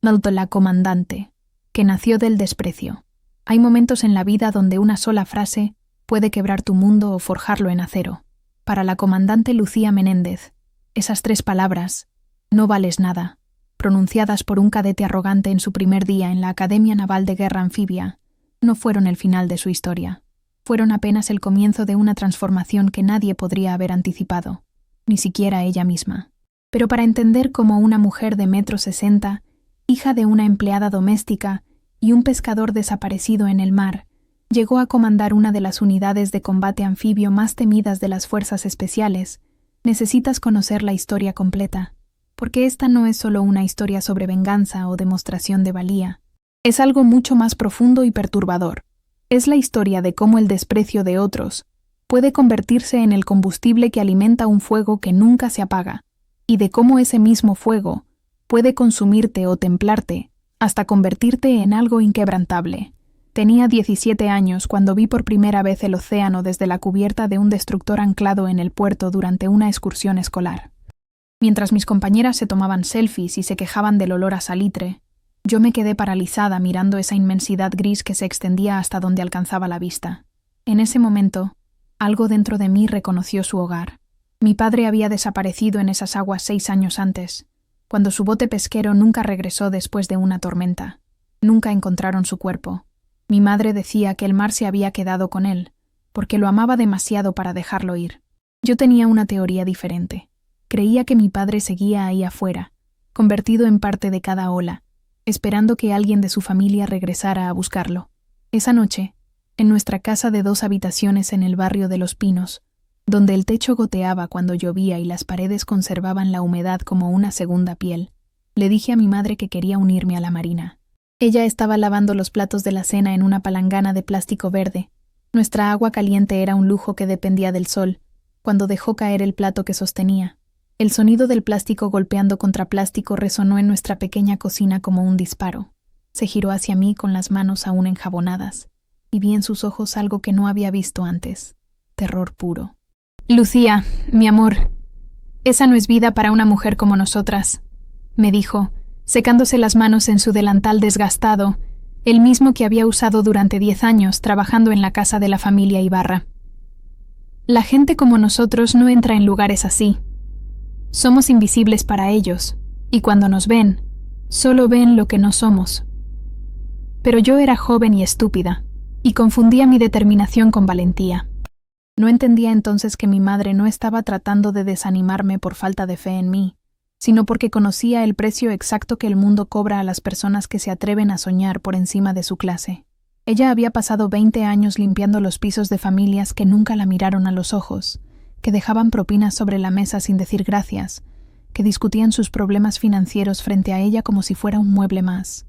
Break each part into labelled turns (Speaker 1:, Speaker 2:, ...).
Speaker 1: La comandante, que nació del desprecio. Hay momentos en la vida donde una sola frase puede quebrar tu mundo o forjarlo en acero. Para la comandante Lucía Menéndez, esas 3 palabras, no vales nada, pronunciadas por un cadete arrogante en su primer día en la Academia Naval de Guerra Anfibia, no fueron el final de su historia. Fueron apenas el comienzo de una transformación que nadie podría haber anticipado, ni siquiera ella misma. Pero para entender cómo una mujer de 1,60 m, hija de una empleada doméstica y un pescador desaparecido en el mar, llegó a comandar una de las unidades de combate anfibio más temidas de las Fuerzas Especiales, necesitas conocer la historia completa, porque esta no es solo una historia sobre venganza o demostración de valía. Es algo mucho más profundo y perturbador. Es la historia de cómo el desprecio de otros puede convertirse en el combustible que alimenta un fuego que nunca se apaga, y de cómo ese mismo fuego puede consumirte o templarte hasta convertirte en algo inquebrantable. Tenía 17 años cuando vi por primera vez el océano desde la cubierta de un destructor anclado en el puerto durante una excursión escolar. Mientras mis compañeras se tomaban selfies y se quejaban del olor a salitre, yo me quedé paralizada mirando esa inmensidad gris que se extendía hasta donde alcanzaba la vista. En ese momento, algo dentro de mí reconoció su hogar. Mi padre había desaparecido en esas aguas 6 años antes, cuando su bote pesquero nunca regresó después de una tormenta. Nunca encontraron su cuerpo. Mi madre decía que el mar se había quedado con él, porque lo amaba demasiado para dejarlo ir. Yo tenía una teoría diferente. Creía que mi padre seguía ahí afuera, convertido en parte de cada ola, esperando que alguien de su familia regresara a buscarlo. Esa noche, en nuestra casa de 2 habitaciones en el barrio de Los Pinos, donde el techo goteaba cuando llovía y las paredes conservaban la humedad como una segunda piel, le dije a mi madre que quería unirme a la marina. Ella estaba lavando los platos de la cena en una palangana de plástico verde. Nuestra agua caliente era un lujo que dependía del sol, cuando dejó caer el plato que sostenía. El sonido del plástico golpeando contra plástico resonó en nuestra pequeña cocina como un disparo. Se giró hacia mí con las manos aún enjabonadas, y vi en sus ojos algo que no había visto antes: terror puro. «Lucía, mi amor, esa no es vida para una mujer como nosotras», me dijo, secándose las manos en su delantal desgastado, el mismo que había usado durante 10 años trabajando en la casa de la familia Ibarra. «La gente como nosotros no entra en lugares así. Somos invisibles para ellos, y cuando nos ven, solo ven lo que no somos». Pero yo era joven y estúpida, y confundía mi determinación con valentía. No entendía entonces que mi madre no estaba tratando de desanimarme por falta de fe en mí, sino porque conocía el precio exacto que el mundo cobra a las personas que se atreven a soñar por encima de su clase. Ella había pasado 20 años limpiando los pisos de familias que nunca la miraron a los ojos, que dejaban propinas sobre la mesa sin decir gracias, que discutían sus problemas financieros frente a ella como si fuera un mueble más.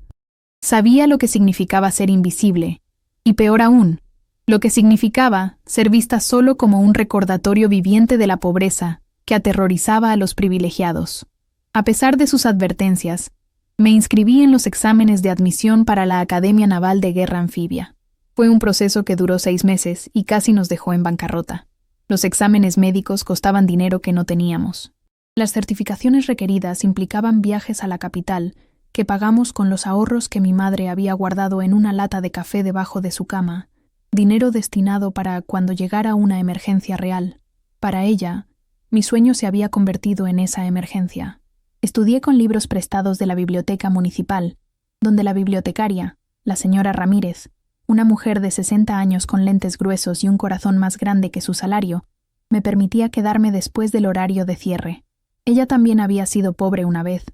Speaker 1: Sabía lo que significaba ser invisible, y peor aún, lo que significaba ser vista solo como un recordatorio viviente de la pobreza que aterrorizaba a los privilegiados. A pesar de sus advertencias, me inscribí en los exámenes de admisión para la Academia Naval de Guerra Anfibia. Fue un proceso que duró 6 meses y casi nos dejó en bancarrota. Los exámenes médicos costaban dinero que no teníamos. Las certificaciones requeridas implicaban viajes a la capital, que pagamos con los ahorros que mi madre había guardado en una lata de café debajo de su cama, dinero destinado para cuando llegara una emergencia real. Para ella, mi sueño se había convertido en esa emergencia. Estudié con libros prestados de la biblioteca municipal, donde la bibliotecaria, la señora Ramírez, una mujer de 60 años con lentes gruesos y un corazón más grande que su salario, me permitía quedarme después del horario de cierre. Ella también había sido pobre una vez.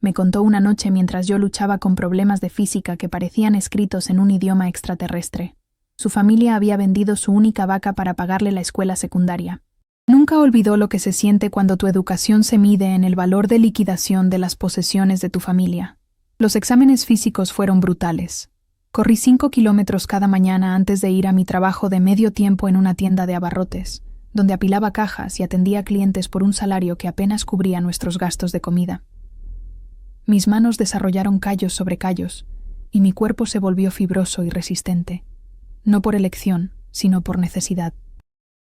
Speaker 1: Me contó una noche mientras yo luchaba con problemas de física que parecían escritos en un idioma extraterrestre. Su familia había vendido su única vaca para pagarle la escuela secundaria. Nunca olvidó lo que se siente cuando tu educación se mide en el valor de liquidación de las posesiones de tu familia. Los exámenes físicos fueron brutales. Corrí 5 kilómetros cada mañana antes de ir a mi trabajo de medio tiempo en una tienda de abarrotes, donde apilaba cajas y atendía a clientes por un salario que apenas cubría nuestros gastos de comida. Mis manos desarrollaron callos sobre callos, y mi cuerpo se volvió fibroso y resistente, no por elección, sino por necesidad.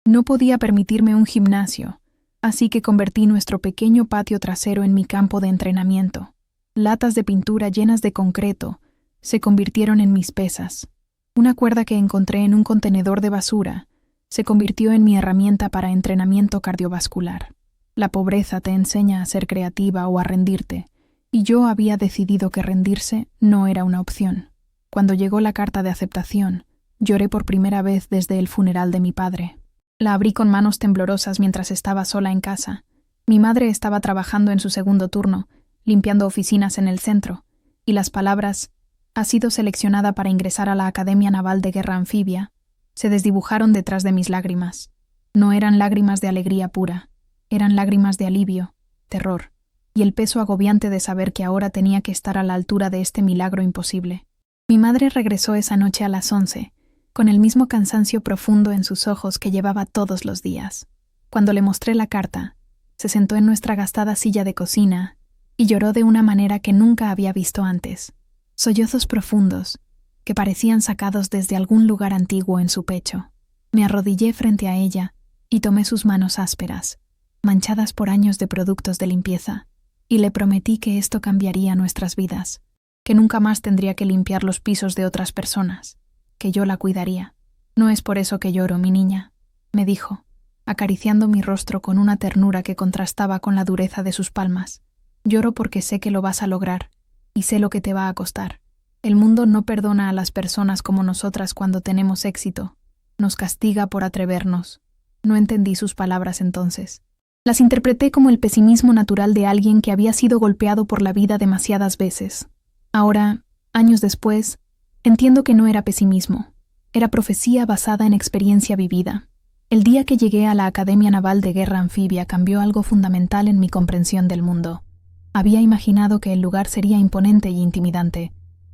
Speaker 1: No podía permitirme un gimnasio, así que convertí nuestro pequeño patio trasero en mi campo de entrenamiento. Latas de pintura llenas de concreto se convirtieron en mis pesas. Una cuerda que encontré en un contenedor de basura se convirtió en mi herramienta para entrenamiento cardiovascular. La pobreza te enseña a ser creativa o a rendirte, y yo había decidido que rendirse no era una opción. Cuando llegó la carta de aceptación, lloré por primera vez desde el funeral de mi padre. La abrí con manos temblorosas mientras estaba sola en casa. Mi madre estaba trabajando en su segundo turno, limpiando oficinas en el centro, y las palabras «ha sido seleccionada para ingresar a la Academia Naval de Guerra Anfibia» se desdibujaron detrás de mis lágrimas. No eran lágrimas de alegría pura, eran lágrimas de alivio, terror, y el peso agobiante de saber que ahora tenía que estar a la altura de este milagro imposible. Mi madre regresó esa noche a las 11, con el mismo cansancio profundo en sus ojos que llevaba todos los días. Cuando le mostré la carta, se sentó en nuestra gastada silla de cocina y lloró de una manera que nunca había visto antes. Sollozos profundos, que parecían sacados desde algún lugar antiguo en su pecho. Me arrodillé frente a ella y tomé sus manos ásperas, manchadas por años de productos de limpieza, y le prometí que esto cambiaría nuestras vidas, que nunca más tendría que limpiar los pisos de otras personas, que yo la cuidaría. «No es por eso que lloro, mi niña», me dijo, acariciando mi rostro con una ternura que contrastaba con la dureza de sus palmas. «Lloro porque sé que lo vas a lograr, y sé lo que te va a costar. El mundo no perdona a las personas como nosotras cuando tenemos éxito. Nos castiga por atrevernos». No entendí sus palabras entonces. Las interpreté como el pesimismo natural de alguien que había sido golpeado por la vida demasiadas veces. Ahora, años después, entiendo que no era pesimismo. Era profecía basada en experiencia vivida. El día que llegué a la Academia Naval de Guerra Anfibia cambió algo fundamental en mi comprensión del mundo. Había imaginado que el lugar sería imponente y intimidante,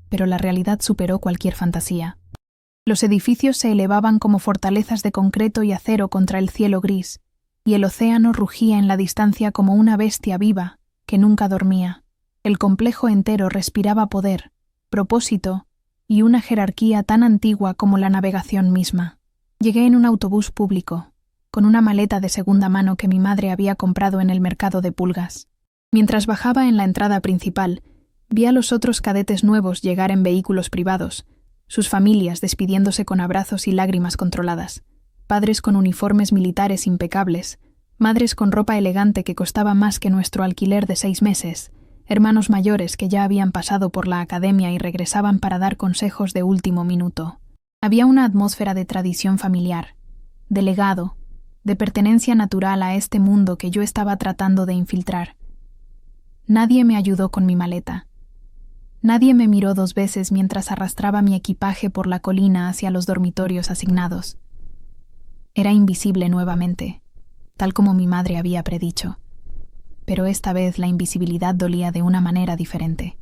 Speaker 1: pero la realidad superó cualquier fantasía. Los edificios se elevaban como fortalezas de concreto y acero contra el cielo gris, y el océano rugía en la distancia como una bestia viva que nunca dormía. El complejo entero respiraba poder, propósito y una jerarquía tan antigua como la navegación misma. Llegué en un autobús público, con una maleta de segunda mano que mi madre había comprado en el mercado de pulgas. Mientras bajaba en la entrada principal, vi a los otros cadetes nuevos llegar en vehículos privados, sus familias despidiéndose con abrazos y lágrimas controladas, padres con uniformes militares impecables, madres con ropa elegante que costaba más que nuestro alquiler de 6 meses, hermanos mayores que ya habían pasado por la academia y regresaban para dar consejos de último minuto. Había una atmósfera de tradición familiar, de legado, de pertenencia natural a este mundo que yo estaba tratando de infiltrar. Nadie me ayudó con mi maleta. Nadie me miró 2 veces mientras arrastraba mi equipaje por la colina hacia los dormitorios asignados. Era invisible nuevamente, tal como mi madre había predicho. Pero esta vez la invisibilidad dolía de una manera diferente.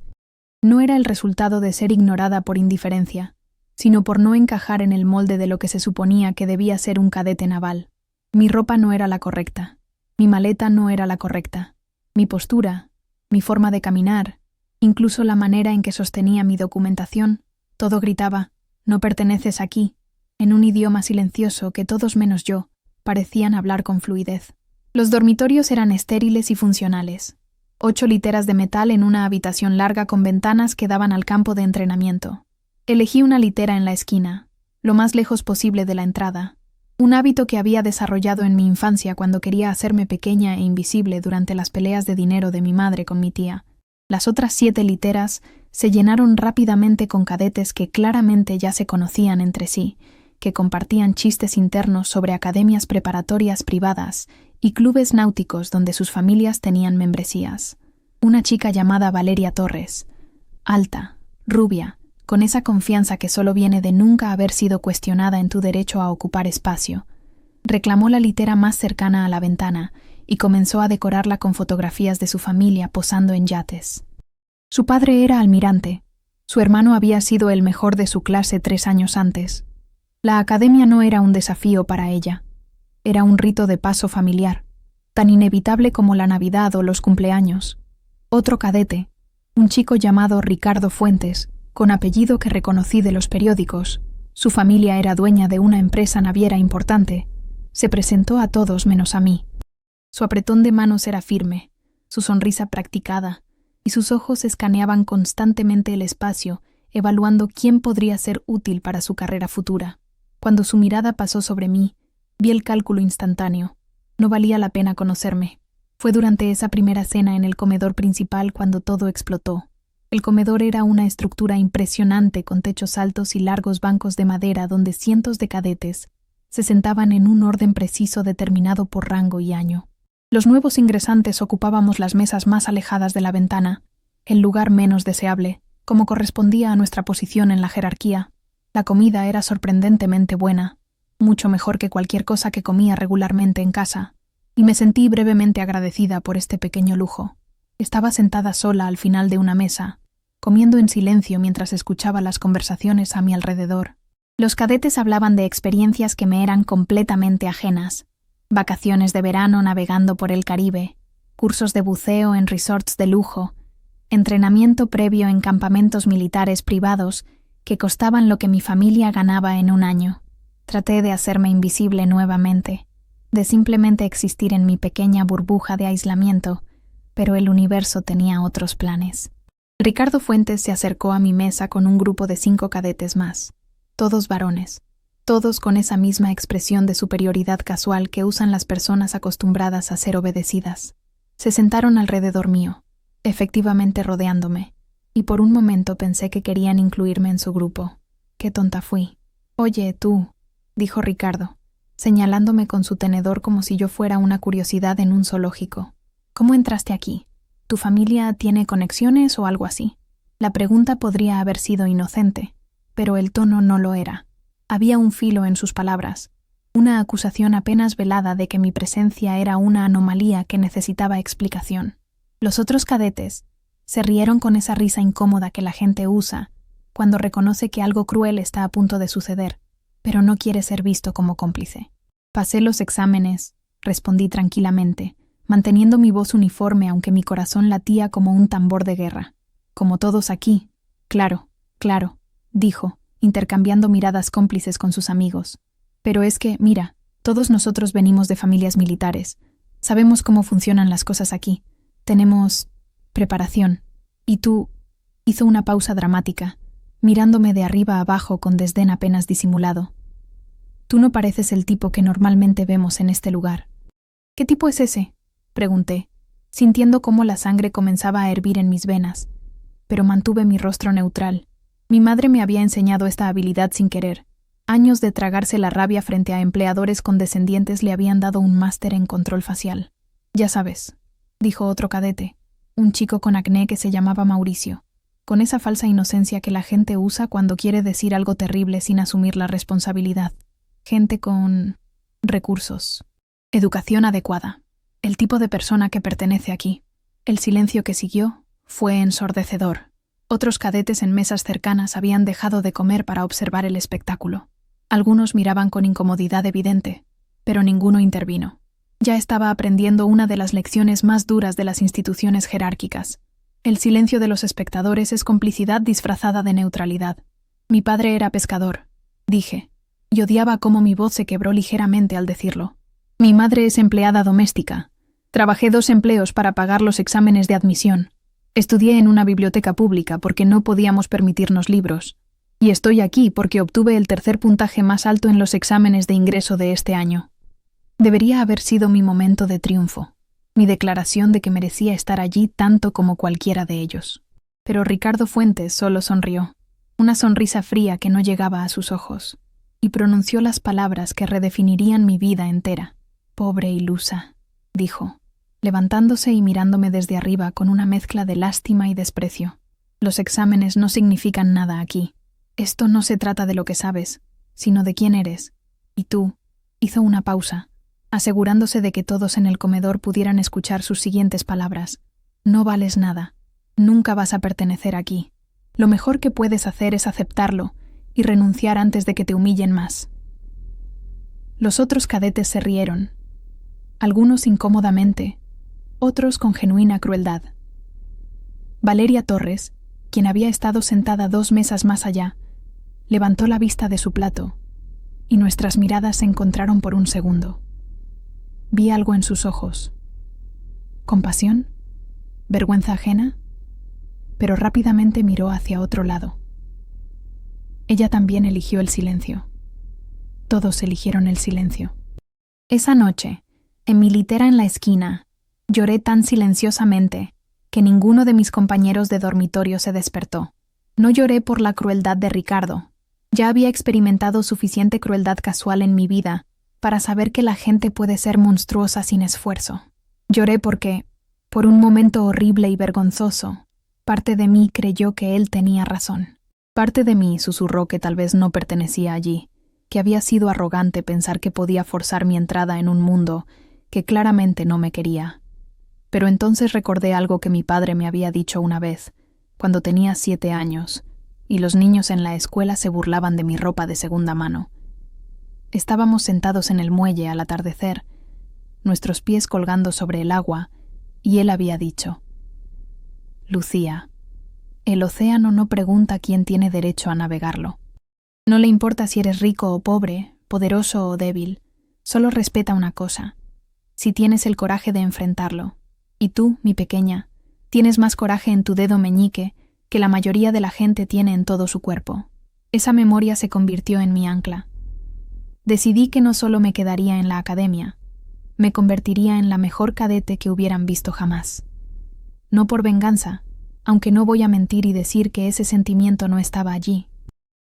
Speaker 1: No era el resultado de ser ignorada por indiferencia, sino por no encajar en el molde de lo que se suponía que debía ser un cadete naval. Mi ropa no era la correcta, mi maleta no era la correcta, mi postura, mi forma de caminar, incluso la manera en que sostenía mi documentación, todo gritaba, «No perteneces aquí», en un idioma silencioso que todos menos yo parecían hablar con fluidez. Los dormitorios eran estériles y funcionales. 8 literas de metal en una habitación larga con ventanas que daban al campo de entrenamiento. Elegí una litera en la esquina, lo más lejos posible de la entrada, un hábito que había desarrollado en mi infancia cuando quería hacerme pequeña e invisible durante las peleas de dinero de mi madre con mi tía. Las otras 7 literas se llenaron rápidamente con cadetes que claramente ya se conocían entre sí, que compartían chistes internos sobre academias preparatorias privadas y clubes náuticos donde sus familias tenían membresías. Una chica llamada Valeria Torres, alta, rubia, con esa confianza que solo viene de nunca haber sido cuestionada en tu derecho a ocupar espacio, reclamó la litera más cercana a la ventana y comenzó a decorarla con fotografías de su familia posando en yates. Su padre era almirante, su hermano había sido el mejor de su clase 3 años antes. La academia no era un desafío para ella, era un rito de paso familiar, tan inevitable como la Navidad o los cumpleaños. Otro cadete, un chico llamado Ricardo Fuentes, con apellido que reconocí de los periódicos, su familia era dueña de una empresa naviera importante, se presentó a todos menos a mí. Su apretón de manos era firme, su sonrisa practicada, y sus ojos escaneaban constantemente el espacio, evaluando quién podría ser útil para su carrera futura. Cuando su mirada pasó sobre mí, vi el cálculo instantáneo. No valía la pena conocerme. Fue durante esa primera cena en el comedor principal cuando todo explotó. El comedor era una estructura impresionante con techos altos y largos bancos de madera donde cientos de cadetes se sentaban en un orden preciso determinado por rango y año. Los nuevos ingresantes ocupábamos las mesas más alejadas de la ventana, el lugar menos deseable, como correspondía a nuestra posición en la jerarquía. La comida era sorprendentemente buena, mucho mejor que cualquier cosa que comía regularmente en casa, y me sentí brevemente agradecida por este pequeño lujo. Estaba sentada sola al final de una mesa, comiendo en silencio mientras escuchaba las conversaciones a mi alrededor. Los cadetes hablaban de experiencias que me eran completamente ajenas. Vacaciones de verano navegando por el Caribe, cursos de buceo en resorts de lujo, entrenamiento previo en campamentos militares privados que costaban lo que mi familia ganaba en un año. Traté de hacerme invisible nuevamente, de simplemente existir en mi pequeña burbuja de aislamiento, pero el universo tenía otros planes. Ricardo Fuentes se acercó a mi mesa con un grupo de 5 cadetes más, todos varones, todos con esa misma expresión de superioridad casual que usan las personas acostumbradas a ser obedecidas. Se sentaron alrededor mío, efectivamente rodeándome, y por un momento pensé que querían incluirme en su grupo. Qué tonta fui. «Oye, tú», dijo Ricardo, señalándome con su tenedor como si yo fuera una curiosidad en un zoológico. «¿Cómo entraste aquí? ¿Tu familia tiene conexiones o algo así?» La pregunta podría haber sido inocente, pero el tono no lo era. Había un filo en sus palabras, una acusación apenas velada de que mi presencia era una anomalía que necesitaba explicación. Los otros cadetes se rieron con esa risa incómoda que la gente usa cuando reconoce que algo cruel está a punto de suceder, pero no quiere ser visto como cómplice. «Pasé los exámenes», respondí tranquilamente, manteniendo mi voz uniforme aunque mi corazón latía como un tambor de guerra. «Como todos aquí». «Claro, claro», dijo, intercambiando miradas cómplices con sus amigos. «Pero es que, mira, todos nosotros venimos de familias militares. Sabemos cómo funcionan las cosas aquí. Tenemos preparación. Y tú...» Hizo una pausa dramática, mirándome de arriba a abajo con desdén apenas disimulado. «Tú no pareces el tipo que normalmente vemos en este lugar». «¿Qué tipo es ese?», pregunté, sintiendo cómo la sangre comenzaba a hervir en mis venas, pero mantuve mi rostro neutral. Mi madre me había enseñado esta habilidad sin querer. Años de tragarse la rabia frente a empleadores condescendientes le habían dado un máster en control facial. «Ya sabes», dijo otro cadete, un chico con acné que se llamaba Mauricio, con esa falsa inocencia que la gente usa cuando quiere decir algo terrible sin asumir la responsabilidad. Gente con recursos. Educación adecuada. El tipo de persona que pertenece aquí. El silencio que siguió fue ensordecedor. Otros cadetes en mesas cercanas habían dejado de comer para observar el espectáculo. Algunos miraban con incomodidad evidente, pero ninguno intervino. Ya estaba aprendiendo una de las lecciones más duras de las instituciones jerárquicas. El silencio de los espectadores es complicidad disfrazada de neutralidad. «Mi padre era pescador», dije, y odiaba cómo mi voz se quebró ligeramente al decirlo. «Mi madre es empleada doméstica. Trabajé 2 empleos para pagar los exámenes de admisión. Estudié en una biblioteca pública porque no podíamos permitirnos libros. Y estoy aquí porque obtuve el 3er puntaje más alto en los exámenes de ingreso de este año». Debería haber sido mi momento de triunfo, mi declaración de que merecía estar allí tanto como cualquiera de ellos. Pero Ricardo Fuentes solo sonrió, una sonrisa fría que no llegaba a sus ojos, y pronunció las palabras que redefinirían mi vida entera. «Pobre ilusa», dijo, levantándose y mirándome desde arriba con una mezcla de lástima y desprecio. «Los exámenes no significan nada aquí. Esto no se trata de lo que sabes, sino de quién eres. Y tú», hizo una pausa, asegurándose de que todos en el comedor pudieran escuchar sus siguientes palabras. «No vales nada. Nunca vas a pertenecer aquí. Lo mejor que puedes hacer es aceptarlo y renunciar antes de que te humillen más». Los otros cadetes se rieron, algunos incómodamente, otros con genuina crueldad. Valeria Torres, quien había estado sentada 2 mesas más allá, levantó la vista de su plato, y nuestras miradas se encontraron por un segundo. Vi algo en sus ojos. ¿Compasión? ¿Vergüenza ajena? pero rápidamente miró hacia otro lado. Ella también eligió el silencio. Todos eligieron el silencio. Esa noche, en mi litera en la esquina, lloré tan silenciosamente que ninguno de mis compañeros de dormitorio se despertó. No lloré por la crueldad de Ricardo. Ya había experimentado suficiente crueldad casual en mi vida para saber que la gente puede ser monstruosa sin esfuerzo. Lloré porque, por un momento horrible y vergonzoso, parte de mí creyó que él tenía razón. Parte de mí susurró que tal vez no pertenecía allí, que había sido arrogante pensar que podía forzar mi entrada en un mundo que claramente no me quería. Pero entonces recordé algo que mi padre me había dicho una vez, cuando tenía 7 años, y los niños en la escuela se burlaban de mi ropa de segunda mano. Estábamos sentados en el muelle al atardecer, nuestros pies colgando sobre el agua, y él había dicho: «Lucía, el océano no pregunta quién tiene derecho a navegarlo. No le importa si eres rico o pobre, poderoso o débil, solo respeta una cosa: si tienes el coraje de enfrentarlo. Y tú, mi pequeña, tienes más coraje en tu dedo meñique que la mayoría de la gente tiene en todo su cuerpo». Esa memoria se convirtió en mi ancla. Decidí que no solo me quedaría en la academia, me convertiría en la mejor cadete que hubieran visto jamás. No por venganza, aunque no voy a mentir y decir que ese sentimiento no estaba allí.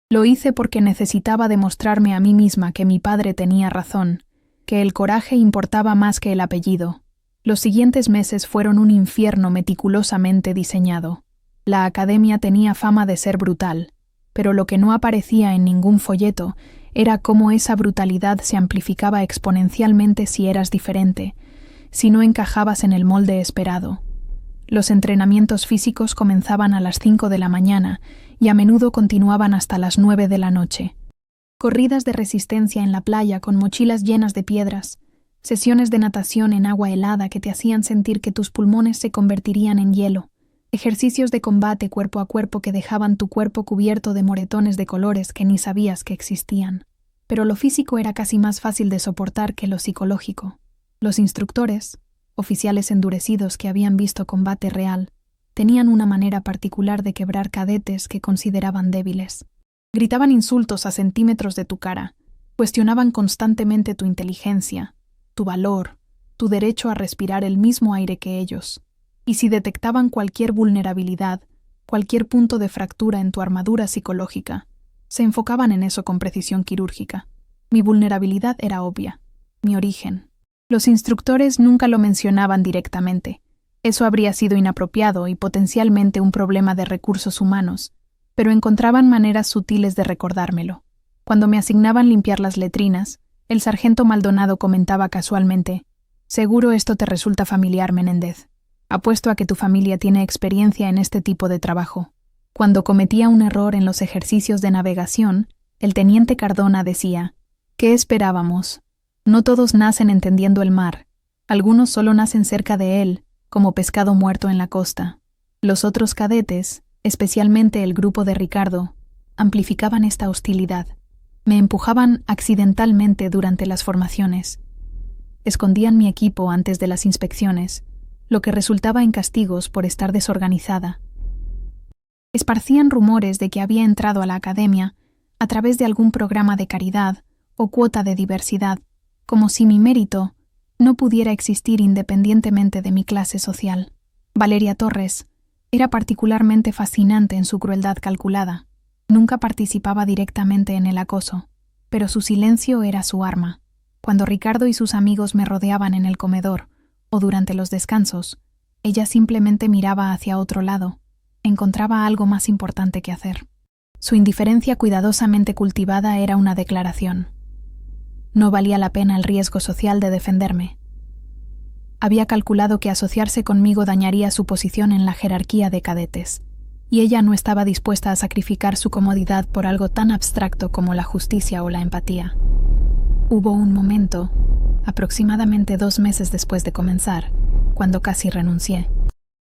Speaker 1: Lo hice porque necesitaba demostrarme a mí misma que mi padre tenía razón, que el coraje importaba más que el apellido. Los siguientes meses fueron un infierno meticulosamente diseñado. La academia tenía fama de ser brutal, pero lo que no aparecía en ningún folleto era cómo esa brutalidad se amplificaba exponencialmente si eras diferente, si no encajabas en el molde esperado. Los entrenamientos físicos comenzaban a las 5 de la mañana y a menudo continuaban hasta las 9 de la noche. Corridas de resistencia en la playa con mochilas llenas de piedras, sesiones de natación en agua helada que te hacían sentir que tus pulmones se convertirían en hielo, ejercicios de combate cuerpo a cuerpo que dejaban tu cuerpo cubierto de moretones de colores que ni sabías que existían. Pero lo físico era casi más fácil de soportar que lo psicológico. Los instructores, oficiales endurecidos que habían visto combate real, tenían una manera particular de quebrar cadetes que consideraban débiles. Gritaban insultos a centímetros de tu cara, cuestionaban constantemente tu inteligencia, tu valor, tu derecho a respirar el mismo aire que ellos. Y si detectaban cualquier vulnerabilidad, cualquier punto de fractura en tu armadura psicológica, se enfocaban en eso con precisión quirúrgica. Mi vulnerabilidad era obvia, mi origen. Los instructores nunca lo mencionaban directamente. Eso habría sido inapropiado y potencialmente un problema de recursos humanos, pero encontraban maneras sutiles de recordármelo. Cuando me asignaban limpiar las letrinas, el sargento Maldonado comentaba casualmente: «Seguro esto te resulta familiar, Menéndez. Apuesto a que tu familia tiene experiencia en este tipo de trabajo». Cuando cometía un error en los ejercicios de navegación, el teniente Cardona decía: «¿Qué esperábamos? No todos nacen entendiendo el mar. Algunos solo nacen cerca de él, como pescado muerto en la costa». Los otros cadetes, especialmente el grupo de Ricardo, amplificaban esta hostilidad. Me empujaban accidentalmente durante las formaciones. Escondían mi equipo antes de las inspecciones, lo que resultaba en castigos por estar desorganizada. Esparcían rumores de que había entrado a la academia a través de algún programa de caridad o cuota de diversidad, como si mi mérito no pudiera existir independientemente de mi clase social. Valeria Torres era particularmente fascinante en su crueldad calculada. Nunca participaba directamente en el acoso, pero su silencio era su arma. Cuando Ricardo y sus amigos me rodeaban en el comedor o durante los descansos, ella simplemente miraba hacia otro lado. Encontraba algo más importante que hacer. Su indiferencia cuidadosamente cultivada era una declaración. No valía la pena el riesgo social de defenderme. Había calculado que asociarse conmigo dañaría su posición en la jerarquía de cadetes, y ella no estaba dispuesta a sacrificar su comodidad por algo tan abstracto como la justicia o la empatía. Hubo un momento, aproximadamente 2 meses después de comenzar, cuando casi renuncié.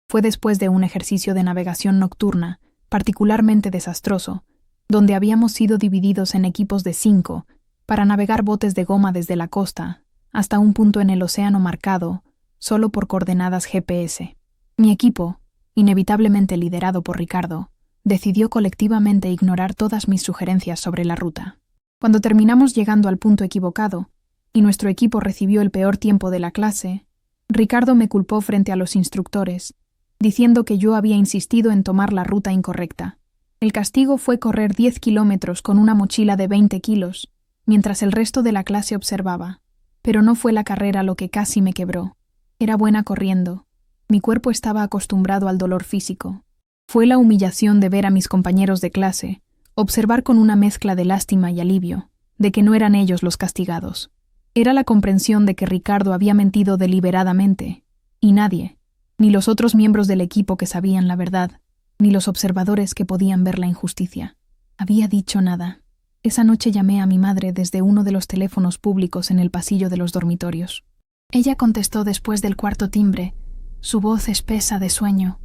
Speaker 1: Fue después de un ejercicio de navegación nocturna, particularmente desastroso, donde habíamos sido divididos en equipos de 5 para navegar botes de goma desde la costa hasta un punto en el océano marcado solo por coordenadas GPS. Mi equipo, inevitablemente liderado por Ricardo, decidió colectivamente ignorar todas mis sugerencias sobre la ruta. Cuando terminamos llegando al punto equivocado, y nuestro equipo recibió el peor tiempo de la clase, Ricardo me culpó frente a los instructores, diciendo que yo había insistido en tomar la ruta incorrecta. El castigo fue correr 10 kilómetros con una mochila de 20 kilos, mientras el resto de la clase observaba. Pero no fue la carrera lo que casi me quebró. Era buena corriendo. Mi cuerpo estaba acostumbrado al dolor físico. Fue la humillación de ver a mis compañeros de clase, observar con una mezcla de lástima y alivio, de que no eran ellos los castigados. Era la comprensión de que Ricardo había mentido deliberadamente, y nadie, ni los otros miembros del equipo que sabían la verdad, ni los observadores que podían ver la injusticia, había dicho nada. Esa noche llamé a mi madre desde uno de los teléfonos públicos en el pasillo de los dormitorios. Ella contestó después del cuarto timbre, su voz espesa de sueño.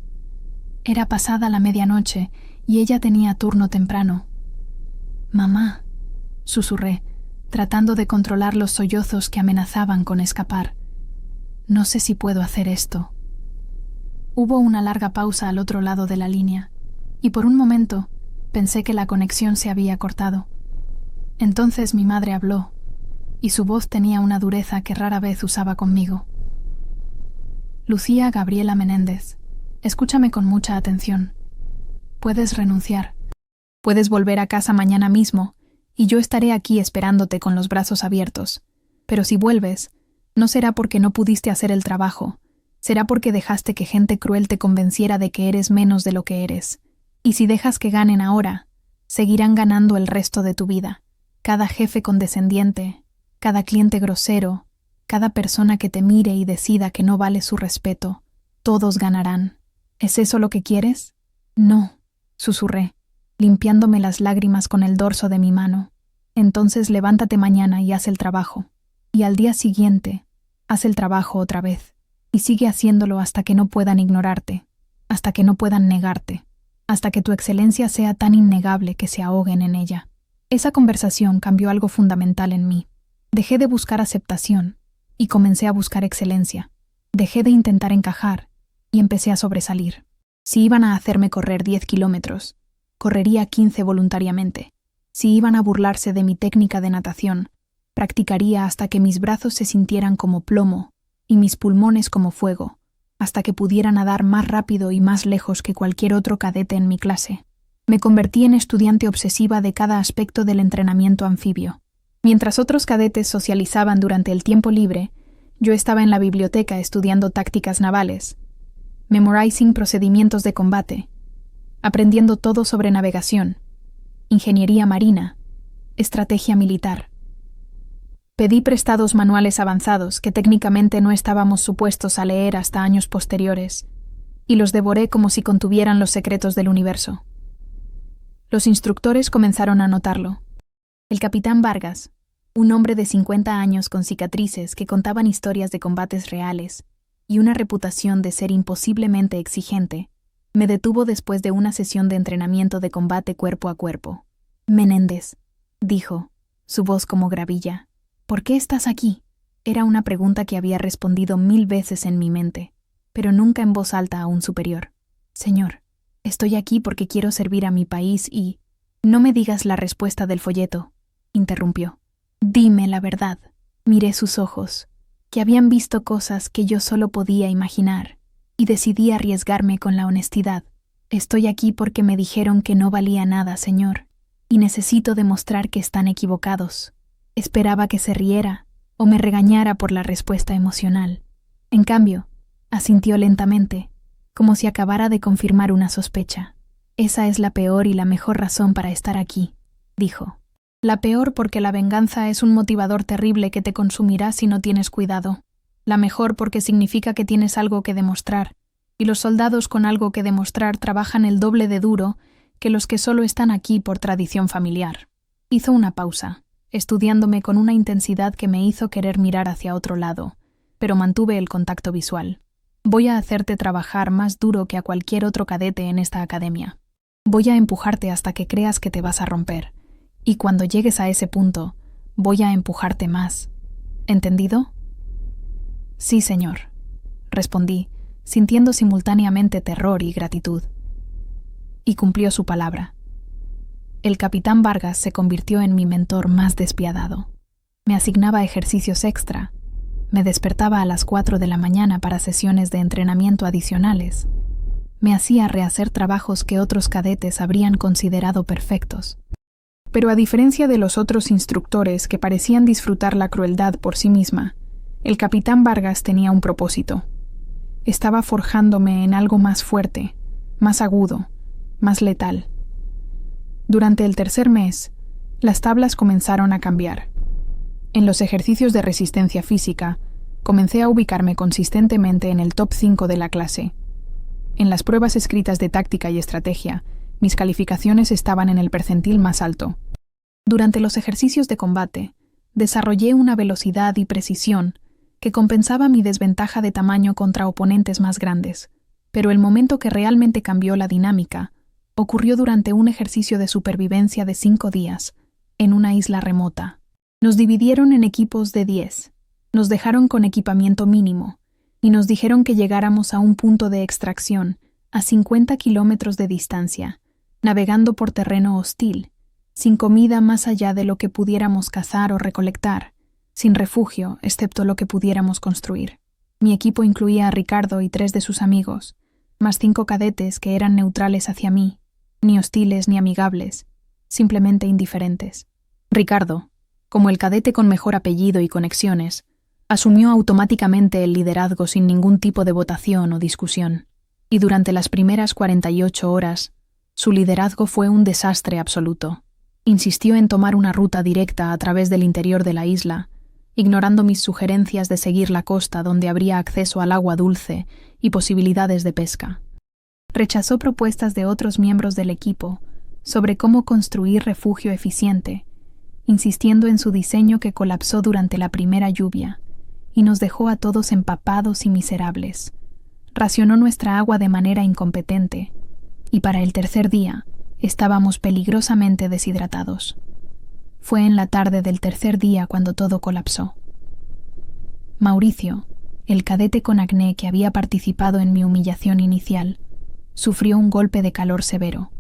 Speaker 1: Era pasada la medianoche y ella tenía turno temprano. «Mamá», susurré, tratando de controlar los sollozos que amenazaban con escapar. «No sé si puedo hacer esto». Hubo una larga pausa al otro lado de la línea, y por un momento pensé que la conexión se había cortado. Entonces mi madre habló, y su voz tenía una dureza que rara vez usaba conmigo. «Lucía Gabriela Menéndez, escúchame con mucha atención. Puedes renunciar. Puedes volver a casa mañana mismo, y yo estaré aquí esperándote con los brazos abiertos. Pero si vuelves, no será porque no pudiste hacer el trabajo, será porque dejaste que gente cruel te convenciera de que eres menos de lo que eres. Y si dejas que ganen ahora, seguirán ganando el resto de tu vida. Cada jefe condescendiente, cada cliente grosero, cada persona que te mire y decida que no vale su respeto, todos ganarán. ¿Es eso lo que quieres?» «No», susurré, limpiándome las lágrimas con el dorso de mi mano. «Entonces levántate mañana y haz el trabajo. Y al día siguiente, haz el trabajo otra vez. Y sigue haciéndolo hasta que no puedan ignorarte, hasta que no puedan negarte, hasta que tu excelencia sea tan innegable que se ahoguen en ella». Esa conversación cambió algo fundamental en mí. Dejé de buscar aceptación y comencé a buscar excelencia. Dejé de intentar encajar y empecé a sobresalir. Si iban a hacerme correr 10 kilómetros, correría 15 voluntariamente. Si iban a burlarse de mi técnica de natación, practicaría hasta que mis brazos se sintieran como plomo y mis pulmones como fuego, hasta que pudiera nadar más rápido y más lejos que cualquier otro cadete en mi clase. Me convertí en estudiante obsesiva de cada aspecto del entrenamiento anfibio. Mientras otros cadetes socializaban durante el tiempo libre, yo estaba en la biblioteca estudiando tácticas navales, memorizing procedimientos de combate, aprendiendo todo sobre navegación, ingeniería marina, estrategia militar. Pedí prestados manuales avanzados que técnicamente no estábamos supuestos a leer hasta años posteriores, y los devoré como si contuvieran los secretos del universo. Los instructores comenzaron a notarlo. El capitán Vargas, un hombre de 50 años con cicatrices que contaban historias de combates reales y una reputación de ser imposiblemente exigente, me detuvo después de una sesión de entrenamiento de combate cuerpo a cuerpo. «Menéndez», dijo, su voz como gravilla, «¿por qué estás aquí?» Era una pregunta que había respondido 1000 veces en mi mente, pero nunca en voz alta a un superior. «Señor, estoy aquí porque quiero servir a mi país y...» «No me digas la respuesta del folleto», interrumpió. «Dime la verdad». Miré sus ojos, que habían visto cosas que yo solo podía imaginar, y decidí arriesgarme con la honestidad. «Estoy aquí porque me dijeron que no valía nada, señor, y necesito demostrar que están equivocados». Esperaba que se riera o me regañara por la respuesta emocional. En cambio, asintió lentamente, como si acabara de confirmar una sospecha. «Esa es la peor y la mejor razón para estar aquí», dijo. «La peor porque la venganza es un motivador terrible que te consumirá si no tienes cuidado. La mejor porque significa que tienes algo que demostrar, y los soldados con algo que demostrar trabajan el doble de duro que los que solo están aquí por tradición familiar». Hizo una pausa, estudiándome con una intensidad que me hizo querer mirar hacia otro lado, pero mantuve el contacto visual. «Voy a hacerte trabajar más duro que a cualquier otro cadete en esta academia. Voy a empujarte hasta que creas que te vas a romper. Y cuando llegues a ese punto, voy a empujarte más. ¿Entendido?» «Sí, señor», respondí, sintiendo simultáneamente terror y gratitud. Y cumplió su palabra. El capitán Vargas se convirtió en mi mentor más despiadado. Me asignaba ejercicios extra, me despertaba a las 4 de la mañana para sesiones de entrenamiento adicionales, me hacía rehacer trabajos que otros cadetes habrían considerado perfectos. Pero a diferencia de los otros instructores que parecían disfrutar la crueldad por sí misma, el capitán Vargas tenía un propósito. Estaba forjándome en algo más fuerte, más agudo, más letal. Durante el tercer mes, las tablas comenzaron a cambiar. En los ejercicios de resistencia física, comencé a ubicarme consistentemente en el top 5 de la clase. En las pruebas escritas de táctica y estrategia, mis calificaciones estaban en el percentil más alto. Durante los ejercicios de combate, desarrollé una velocidad y precisión que compensaba mi desventaja de tamaño contra oponentes más grandes, pero el momento que realmente cambió la dinámica ocurrió durante un ejercicio de supervivencia de 5 días, en una isla remota. Nos dividieron en equipos de 10, nos dejaron con equipamiento mínimo y nos dijeron que llegáramos a un punto de extracción a 50 kilómetros de distancia, navegando por terreno hostil, sin comida más allá de lo que pudiéramos cazar o recolectar, sin refugio excepto lo que pudiéramos construir. Mi equipo incluía a Ricardo y 3 de sus amigos, más 5 cadetes que eran neutrales hacia mí, ni hostiles ni amigables, simplemente indiferentes. Ricardo, como el cadete con mejor apellido y conexiones, asumió automáticamente el liderazgo sin ningún tipo de votación o discusión, y durante las primeras 48 horas, su liderazgo fue un desastre absoluto. Insistió en tomar una ruta directa a través del interior de la isla, ignorando mis sugerencias de seguir la costa donde habría acceso al agua dulce y posibilidades de pesca. Rechazó propuestas de otros miembros del equipo sobre cómo construir refugio eficiente, insistiendo en su diseño que colapsó durante la primera lluvia y nos dejó a todos empapados y miserables. Racionó nuestra agua de manera incompetente y para el tercer día estábamos peligrosamente deshidratados. Fue en la tarde del tercer día cuando todo colapsó. Mauricio, el cadete con acné que había participado en mi humillación inicial, sufrió un golpe de calor severo.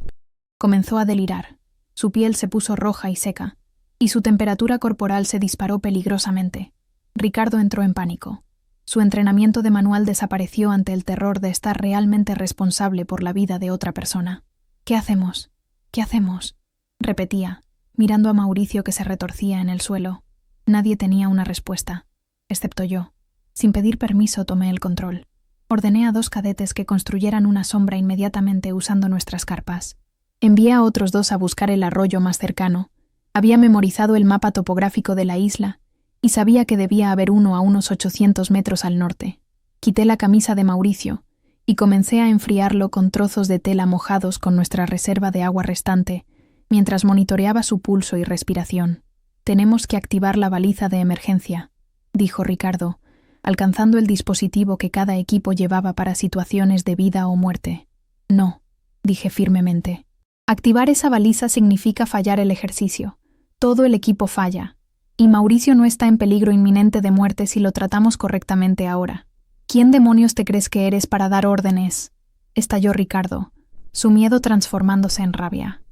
Speaker 1: Comenzó a delirar, su piel se puso roja y seca, y su temperatura corporal se disparó peligrosamente. Ricardo entró en pánico. Su entrenamiento de manual desapareció ante el terror de estar realmente responsable por la vida de otra persona. «¿Qué hacemos? ¿Qué hacemos?», repetía, mirando a Mauricio que se retorcía en el suelo. Nadie tenía una respuesta, excepto yo. Sin pedir permiso tomé el control. Ordené a 2 cadetes que construyeran una sombra inmediatamente usando nuestras carpas. Envié a otros 2 a buscar el arroyo más cercano. Había memorizado el mapa topográfico de la isla y sabía que debía haber uno a unos 800 metros al norte. Quité la camisa de Mauricio y comencé a enfriarlo con trozos de tela mojados con nuestra reserva de agua restante, mientras monitoreaba su pulso y respiración. «Tenemos que activar la baliza de emergencia», dijo Ricardo, alcanzando el dispositivo que cada equipo llevaba para situaciones de vida o muerte. «No», dije firmemente. «Activar esa baliza significa fallar el ejercicio. Todo el equipo falla. Y Mauricio no está en peligro inminente de muerte si lo tratamos correctamente ahora. ¿Quién demonios te crees que eres para dar órdenes?», estalló Ricardo, su miedo transformándose en rabia.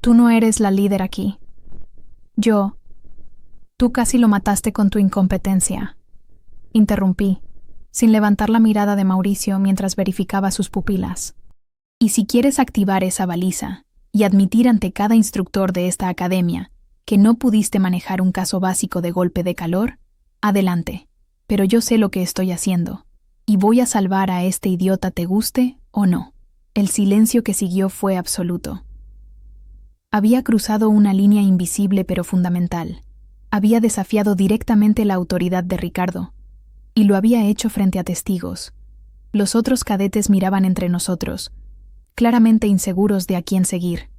Speaker 1: «Tú no eres la líder aquí. Tú casi lo mataste con tu incompetencia», interrumpí, sin levantar la mirada de Mauricio mientras verificaba sus pupilas. «Y si quieres activar esa baliza y admitir ante cada instructor de esta academia que no pudiste manejar un caso básico de golpe de calor, adelante. Pero yo sé lo que estoy haciendo, y voy a salvar a este idiota te guste o no». El silencio que siguió fue absoluto. Había cruzado una línea invisible pero fundamental. Había desafiado directamente la autoridad de Ricardo, y lo había hecho frente a testigos. Los otros cadetes miraban entre nosotros, claramente inseguros de a quién seguir.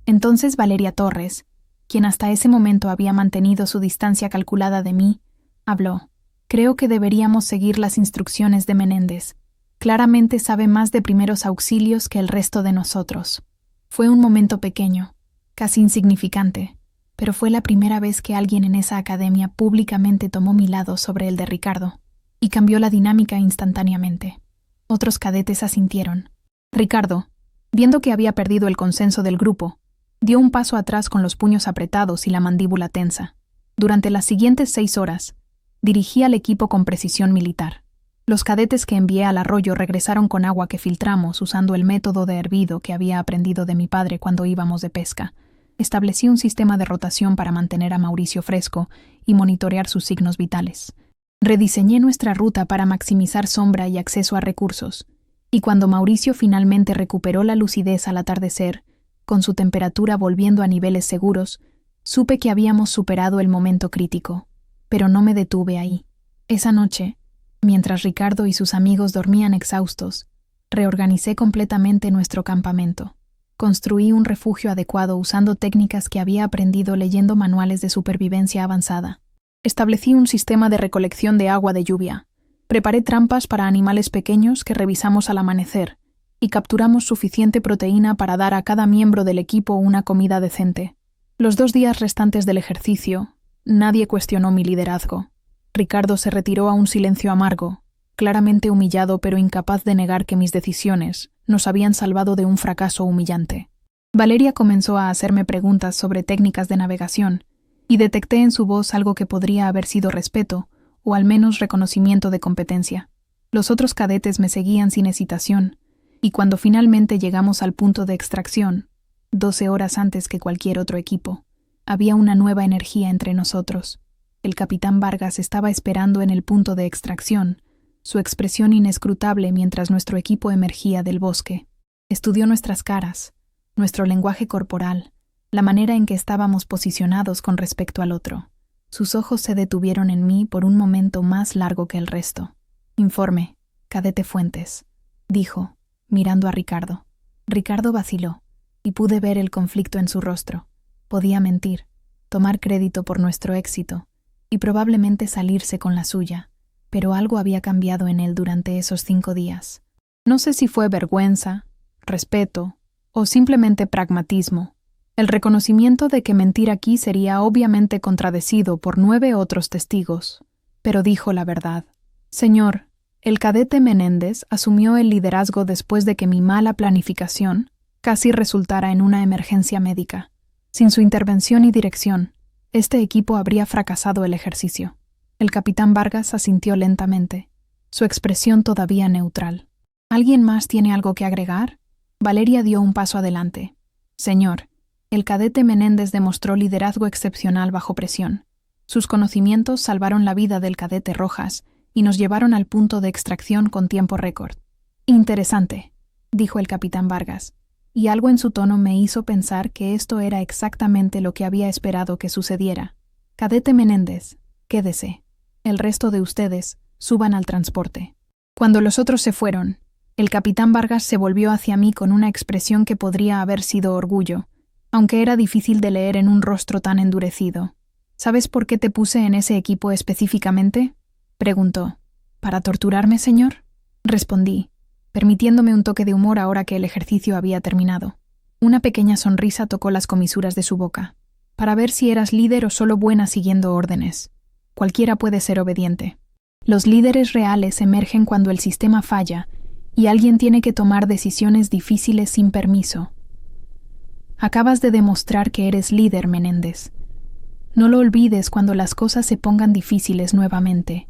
Speaker 1: Entonces Valeria Torres, quien hasta ese momento había mantenido su distancia calculada de mí, habló. «Creo que deberíamos seguir las instrucciones de Menéndez. Claramente sabe más de primeros auxilios que el resto de nosotros». Fue un momento pequeño, casi insignificante, pero fue la primera vez que alguien en esa academia públicamente tomó mi lado sobre el de Ricardo, y cambió la dinámica instantáneamente. Otros cadetes asintieron. Ricardo, viendo que había perdido el consenso del grupo, dio un paso atrás con los puños apretados y la mandíbula tensa. Durante las siguientes 6 horas, dirigí al equipo con precisión militar. Los cadetes que envié al arroyo regresaron con agua que filtramos usando el método de hervido que había aprendido de mi padre cuando íbamos de pesca. Establecí un sistema de rotación para mantener a Mauricio fresco y monitorear sus signos vitales. Rediseñé nuestra ruta para maximizar sombra y acceso a recursos, y cuando Mauricio finalmente recuperó la lucidez al atardecer, con su temperatura volviendo a niveles seguros, supe que habíamos superado el momento crítico, pero no me detuve ahí. Esa noche, mientras Ricardo y sus amigos dormían exhaustos, reorganicé completamente nuestro campamento. Construí un refugio adecuado usando técnicas que había aprendido leyendo manuales de supervivencia avanzada. Establecí un sistema de recolección de agua de lluvia. Preparé trampas para animales pequeños que revisamos al amanecer y capturamos suficiente proteína para dar a cada miembro del equipo una comida decente. Los 2 días restantes del ejercicio, nadie cuestionó mi liderazgo. Ricardo se retiró a un silencio amargo, claramente humillado pero incapaz de negar que mis decisiones nos habían salvado de un fracaso humillante. Valeria comenzó a hacerme preguntas sobre técnicas de navegación, y detecté en su voz algo que podría haber sido respeto, o al menos reconocimiento de competencia. Los otros cadetes me seguían sin hesitación, y cuando finalmente llegamos al punto de extracción, 12 horas antes que cualquier otro equipo, había una nueva energía entre nosotros. El capitán Vargas estaba esperando en el punto de extracción, su expresión inescrutable mientras nuestro equipo emergía del bosque. Estudió nuestras caras, nuestro lenguaje corporal, la manera en que estábamos posicionados con respecto al otro. Sus ojos se detuvieron en mí por un momento más largo que el resto. «Informe, cadete Fuentes», dijo, mirando a Ricardo. Ricardo vaciló, y pude ver el conflicto en su rostro. Podía mentir, tomar crédito por nuestro éxito, y probablemente salirse con la suya, pero algo había cambiado en él durante esos 5 días. No sé si fue vergüenza, respeto o simplemente pragmatismo. El reconocimiento de que mentir aquí sería obviamente contradecido por 9 otros testigos, pero dijo la verdad. «Señor, el cadete Menéndez asumió el liderazgo después de que mi mala planificación casi resultara en una emergencia médica. Sin su intervención y dirección, este equipo habría fracasado el ejercicio». El capitán Vargas asintió lentamente, su expresión todavía neutral. «¿Alguien más tiene algo que agregar?» Valeria dio un paso adelante. «Señor, el cadete Menéndez demostró liderazgo excepcional bajo presión. Sus conocimientos salvaron la vida del cadete Rojas y nos llevaron al punto de extracción con tiempo récord». «Interesante», dijo el capitán Vargas, y algo en su tono me hizo pensar que esto era exactamente lo que había esperado que sucediera. «Cadete Menéndez, quédese. El resto de ustedes suban al transporte». Cuando los otros se fueron, el capitán Vargas se volvió hacia mí con una expresión que podría haber sido orgullo, aunque era difícil de leer en un rostro tan endurecido. «¿Sabes por qué te puse en ese equipo específicamente?», preguntó. «¿Para torturarme, señor?», respondí, permitiéndome un toque de humor ahora que el ejercicio había terminado. Una pequeña sonrisa tocó las comisuras de su boca. «Para ver si eras líder o solo buena siguiendo órdenes. Cualquiera puede ser obediente. Los líderes reales emergen cuando el sistema falla y alguien tiene que tomar decisiones difíciles sin permiso. Acabas de demostrar que eres líder, Menéndez. No lo olvides cuando las cosas se pongan difíciles nuevamente.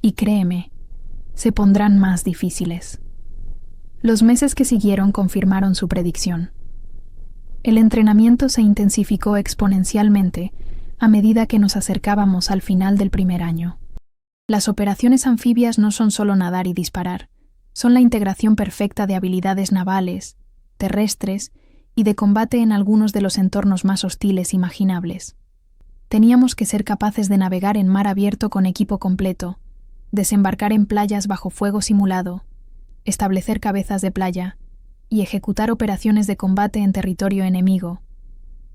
Speaker 1: Y créeme, se pondrán más difíciles». Los meses que siguieron confirmaron su predicción. El entrenamiento se intensificó exponencialmente a medida que nos acercábamos al final del primer año. Las operaciones anfibias no son solo nadar y disparar, son la integración perfecta de habilidades navales, terrestres y de combate en algunos de los entornos más hostiles imaginables. Teníamos que ser capaces de navegar en mar abierto con equipo completo, desembarcar en playas bajo fuego simulado, establecer cabezas de playa y ejecutar operaciones de combate en territorio enemigo,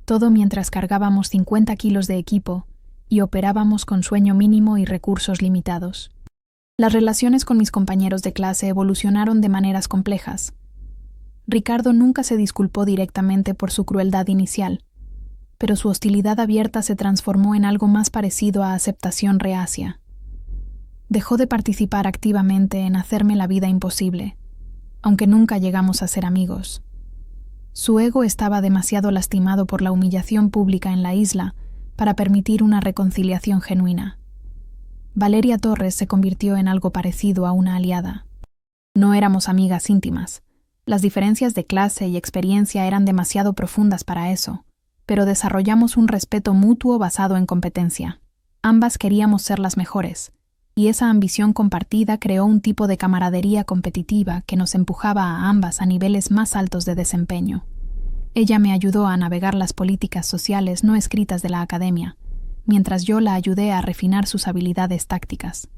Speaker 1: todo mientras cargábamos 50 kilos de equipo y operábamos con sueño mínimo y recursos limitados. Las relaciones con mis compañeros de clase evolucionaron de maneras complejas. Ricardo nunca se disculpó directamente por su crueldad inicial, pero su hostilidad abierta se transformó en algo más parecido a aceptación reacia. Dejó de participar activamente en hacerme la vida imposible, aunque nunca llegamos a ser amigos. Su ego estaba demasiado lastimado por la humillación pública en la isla para permitir una reconciliación genuina. Valeria Torres se convirtió en algo parecido a una aliada. No éramos amigas íntimas. Las diferencias de clase y experiencia eran demasiado profundas para eso, pero desarrollamos un respeto mutuo basado en competencia. Ambas queríamos ser las mejores, y esa ambición compartida creó un tipo de camaradería competitiva que nos empujaba a ambas a niveles más altos de desempeño. Ella me ayudó a navegar las políticas sociales no escritas de la academia, mientras yo la ayudé a refinar sus habilidades tácticas.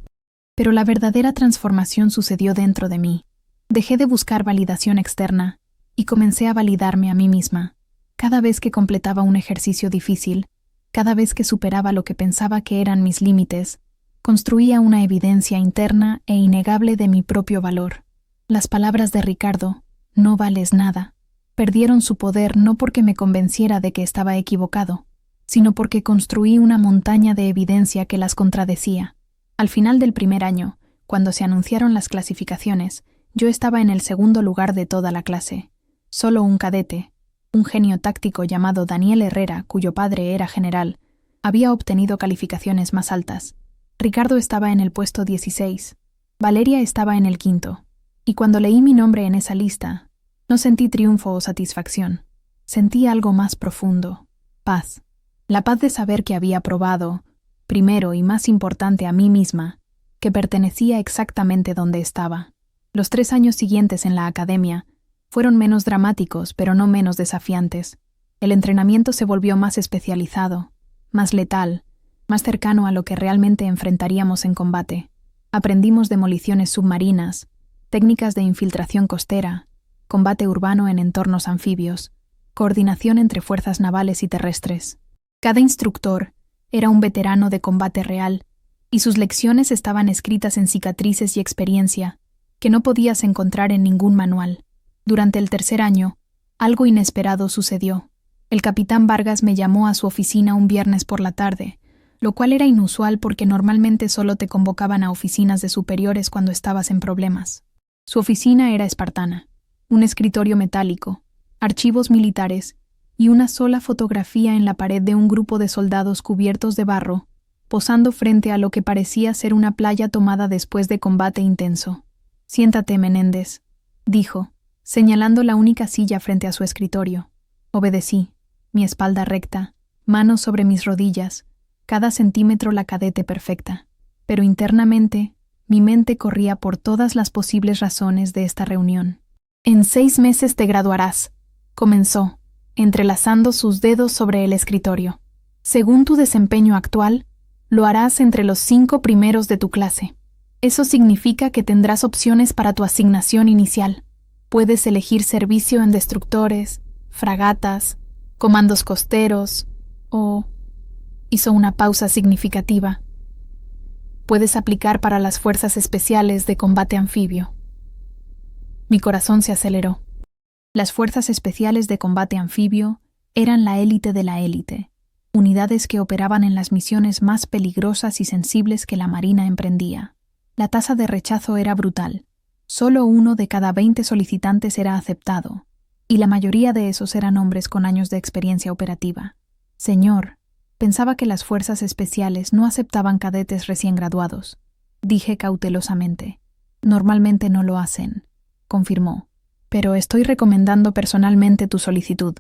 Speaker 1: Pero la verdadera transformación sucedió dentro de mí. Dejé de buscar validación externa y comencé a validarme a mí misma. Cada vez que completaba un ejercicio difícil, cada vez que superaba lo que pensaba que eran mis límites, construía una evidencia interna e innegable de mi propio valor. Las palabras de Ricardo, "no vales nada", perdieron su poder no porque me convenciera de que estaba equivocado, sino porque construí una montaña de evidencia que las contradecía. Al final del primer año, cuando se anunciaron las clasificaciones, yo estaba en el segundo lugar de toda la clase. Solo un cadete, un genio táctico llamado Daniel Herrera, cuyo padre era general, había obtenido calificaciones más altas. Ricardo estaba en el puesto 16, Valeria estaba en el 5, y cuando leí mi nombre en esa lista, no sentí triunfo o satisfacción. Sentí algo más profundo, paz. La paz de saber que había probado, primero y más importante a mí misma, que pertenecía exactamente donde estaba. Los 3 años siguientes en la academia fueron menos dramáticos, pero no menos desafiantes. El entrenamiento se volvió más especializado, más letal, más cercano a lo que realmente enfrentaríamos en combate. Aprendimos demoliciones submarinas, técnicas de infiltración costera, combate urbano en entornos anfibios, coordinación entre fuerzas navales y terrestres. Cada instructor era un veterano de combate real, y sus lecciones estaban escritas en cicatrices y experiencia que no podías encontrar en ningún manual. Durante el tercer año, algo inesperado sucedió. El capitán Vargas me llamó a su oficina un viernes por la tarde, lo cual era inusual porque normalmente solo te convocaban a oficinas de superiores cuando estabas en problemas. Su oficina era espartana, un escritorio metálico, archivos militares y una sola fotografía en la pared de un grupo de soldados cubiertos de barro, posando frente a lo que parecía ser una playa tomada después de combate intenso. «Siéntate, Menéndez», dijo, señalando la única silla frente a su escritorio. Obedecí, mi espalda recta, manos sobre mis rodillas, cada centímetro la cadete perfecta. Pero internamente, mi mente corría por todas las posibles razones de esta reunión. «En 6 meses te graduarás», comenzó, entrelazando sus dedos sobre el escritorio. «Según tu desempeño actual, lo harás entre los 5 primeros de tu clase. Eso significa que tendrás opciones para tu asignación inicial. Puedes elegir servicio en destructores, fragatas, comandos costeros o...» Hizo una pausa significativa. «Puedes aplicar para las fuerzas especiales de combate anfibio». Mi corazón se aceleró. Las fuerzas especiales de combate anfibio eran la élite de la élite, unidades que operaban en las misiones más peligrosas y sensibles que la Marina emprendía. La tasa de rechazo era brutal. Solo 1 de cada 20 solicitantes era aceptado, y la mayoría de esos eran hombres con años de experiencia operativa. «Señor, pensaba que las fuerzas especiales no aceptaban cadetes recién graduados», dije cautelosamente. «Normalmente no lo hacen», confirmó. «Pero estoy recomendando personalmente tu solicitud.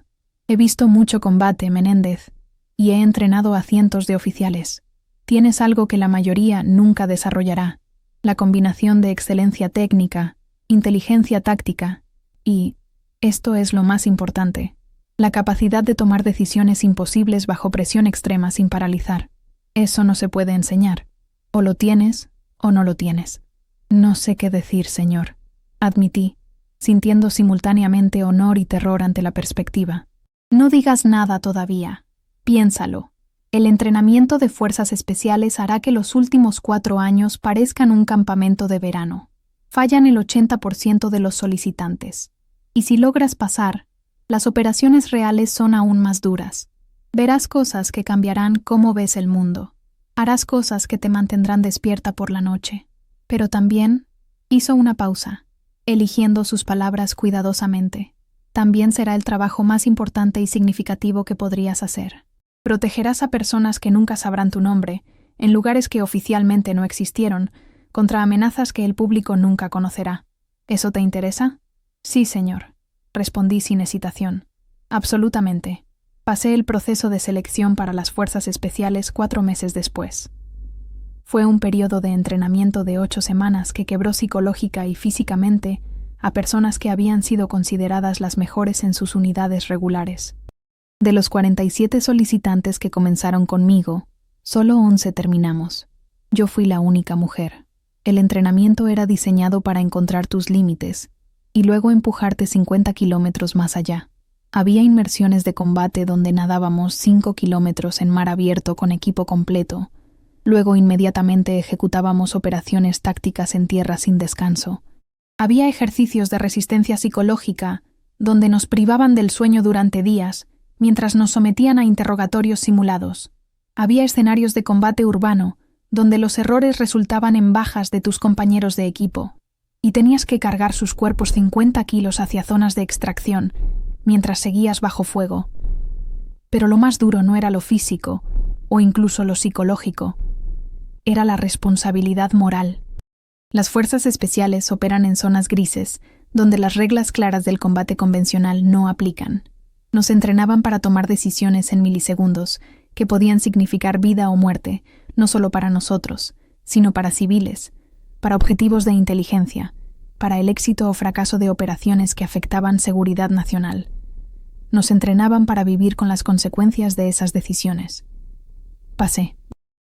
Speaker 1: He visto mucho combate, Menéndez, y he entrenado a cientos de oficiales. Tienes algo que la mayoría nunca desarrollará: la combinación de excelencia técnica, inteligencia táctica y, esto es lo más importante, la capacidad de tomar decisiones imposibles bajo presión extrema sin paralizar. Eso no se puede enseñar. O lo tienes o no lo tienes». «No sé qué decir, señor», admití, sintiendo simultáneamente honor y terror ante la perspectiva. «No digas nada todavía. Piénsalo. El entrenamiento de fuerzas especiales hará que los últimos 4 años parezcan un campamento de verano. Fallan el 80% de los solicitantes. Y si logras pasar, las operaciones reales son aún más duras. Verás cosas que cambiarán cómo ves el mundo. Harás cosas que te mantendrán despierta por la noche. Pero también hizo una pausa, eligiendo sus palabras cuidadosamente. También será el trabajo más importante y significativo que podrías hacer. Protegerás a personas que nunca sabrán tu nombre, en lugares que oficialmente no existieron, contra amenazas que el público nunca conocerá. ¿Eso te interesa? Sí, señor, respondí sin hesitación. Absolutamente. Pasé el proceso de selección para las Fuerzas Especiales 4 meses después. Fue un periodo de entrenamiento de 8 semanas que quebró psicológica y físicamente a personas que habían sido consideradas las mejores en sus unidades regulares. De los 47 solicitantes que comenzaron conmigo, solo 11 terminamos. Yo fui la única mujer. El entrenamiento era diseñado para encontrar tus límites y luego empujarte 50 kilómetros más allá. Había inmersiones de combate donde nadábamos 5 kilómetros en mar abierto con equipo completo. Luego inmediatamente ejecutábamos operaciones tácticas en tierra sin descanso. Había ejercicios de resistencia psicológica donde nos privaban del sueño durante días mientras nos sometían a interrogatorios simulados. Había escenarios de combate urbano donde los errores resultaban en bajas de tus compañeros de equipo y tenías que cargar sus cuerpos 50 kilos hacia zonas de extracción mientras seguías bajo fuego. Pero lo más duro no era lo físico o incluso lo psicológico, era la responsabilidad moral. Las fuerzas especiales operan en zonas grises, donde las reglas claras del combate convencional no aplican. Nos entrenaban para tomar decisiones en milisegundos, que podían significar vida o muerte, no solo para nosotros, sino para civiles, para objetivos de inteligencia, para el éxito o fracaso de operaciones que afectaban seguridad nacional. Nos entrenaban para vivir con las consecuencias de esas decisiones. Pasé.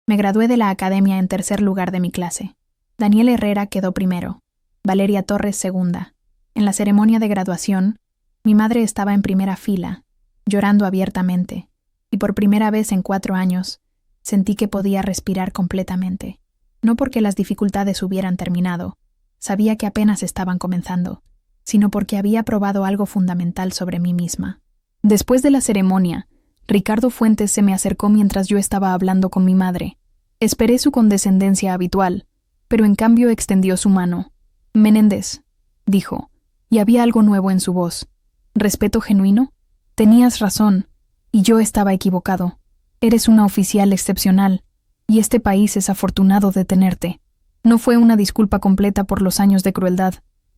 Speaker 1: Me gradué de la academia en tercer lugar de mi clase. Daniel Herrera quedó primero, Valeria Torres segunda. En la ceremonia de graduación, mi madre estaba en primera fila, llorando abiertamente, y por primera vez en 4 años, sentí que podía respirar completamente. No porque las dificultades hubieran terminado, sabía que apenas estaban comenzando, sino porque había probado algo fundamental sobre mí misma. Después de la ceremonia, Ricardo Fuentes se me acercó mientras yo estaba hablando con mi madre. Esperé su condescendencia habitual, pero en cambio extendió su mano. Menéndez, dijo, y había algo nuevo en su voz. ¿Respeto genuino? Tenías razón, y yo estaba equivocado. Eres una oficial excepcional, y este país es afortunado de tenerte. No fue una disculpa completa por los años de crueldad,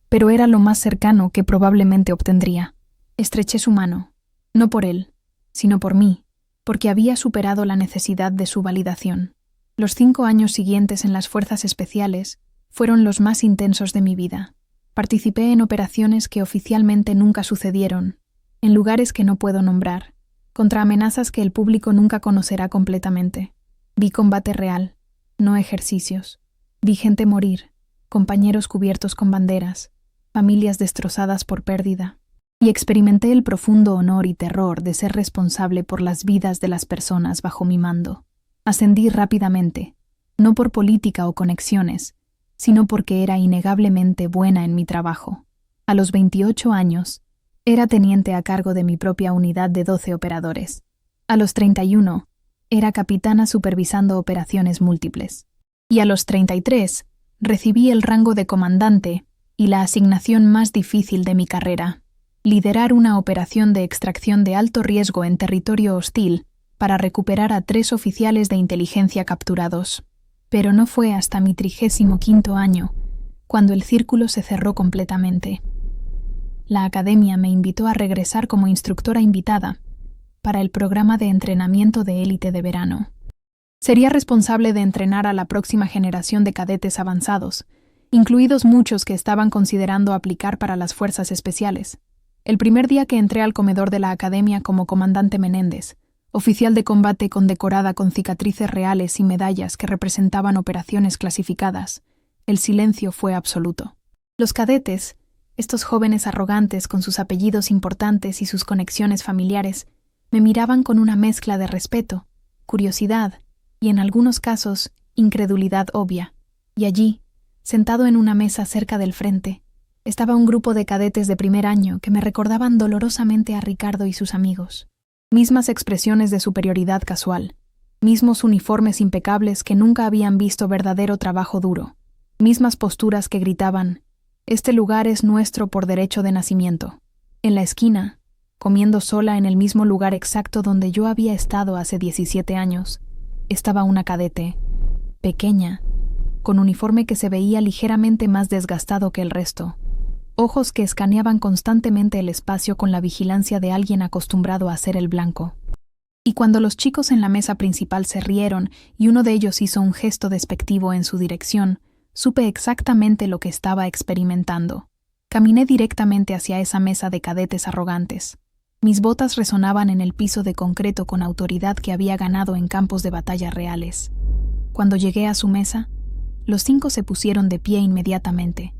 Speaker 1: pero era lo más cercano que probablemente obtendría. Estreché su mano, no por él, sino por mí, porque había superado la necesidad de su validación. Los 5 años siguientes en las Fuerzas Especiales fueron los más intensos de mi vida. Participé en operaciones que oficialmente nunca sucedieron, en lugares que no puedo nombrar, contra amenazas que el público nunca conocerá completamente. Vi combate real, no ejercicios. Vi gente morir, compañeros cubiertos con banderas, familias destrozadas por pérdida. Y experimenté el profundo honor y terror de ser responsable por las vidas de las personas bajo mi mando. Ascendí rápidamente, no por política o conexiones, sino porque era innegablemente buena en mi trabajo. A los 28 años, era teniente a cargo de mi propia unidad de 12 operadores. A los 31, era capitana supervisando operaciones múltiples. Y a los 33, recibí el rango de comandante y la asignación más difícil de mi carrera: liderar una operación de extracción de alto riesgo en territorio hostil para recuperar a 3 oficiales de inteligencia capturados. Pero no fue hasta mi 35º año cuando el círculo se cerró completamente. La academia me invitó a regresar como instructora invitada para el programa de entrenamiento de élite de verano. Sería responsable de entrenar a la próxima generación de cadetes avanzados, incluidos muchos que estaban considerando aplicar para las Fuerzas Especiales. El primer día que entré al comedor de la academia como comandante Menéndez, oficial de combate condecorada con cicatrices reales y medallas que representaban operaciones clasificadas, el silencio fue absoluto. Los cadetes, estos jóvenes arrogantes con sus apellidos importantes y sus conexiones familiares, me miraban con una mezcla de respeto, curiosidad y, en algunos casos, incredulidad obvia. Y allí, sentado en una mesa cerca del frente, estaba un grupo de cadetes de primer año que me recordaban dolorosamente a Ricardo y sus amigos. Mismas expresiones de superioridad casual, Mismos uniformes impecables que nunca habían visto verdadero trabajo duro. Mismas posturas que gritaban: «Este lugar es nuestro por derecho de nacimiento». En la esquina, comiendo sola en el mismo lugar exacto donde yo había estado hace 17 años, estaba una cadete, pequeña, con uniforme que se veía ligeramente más desgastado que el resto, ojos que escaneaban constantemente el espacio con la vigilancia de alguien acostumbrado a ser el blanco. Y cuando los chicos en la mesa principal se rieron y uno de ellos hizo un gesto despectivo en su dirección, supe exactamente lo que estaba experimentando. Caminé directamente hacia esa mesa de cadetes arrogantes. Mis botas resonaban en el piso de concreto con autoridad que había ganado en campos de batalla reales. Cuando llegué a su mesa, los 5 se pusieron de pie inmediatamente,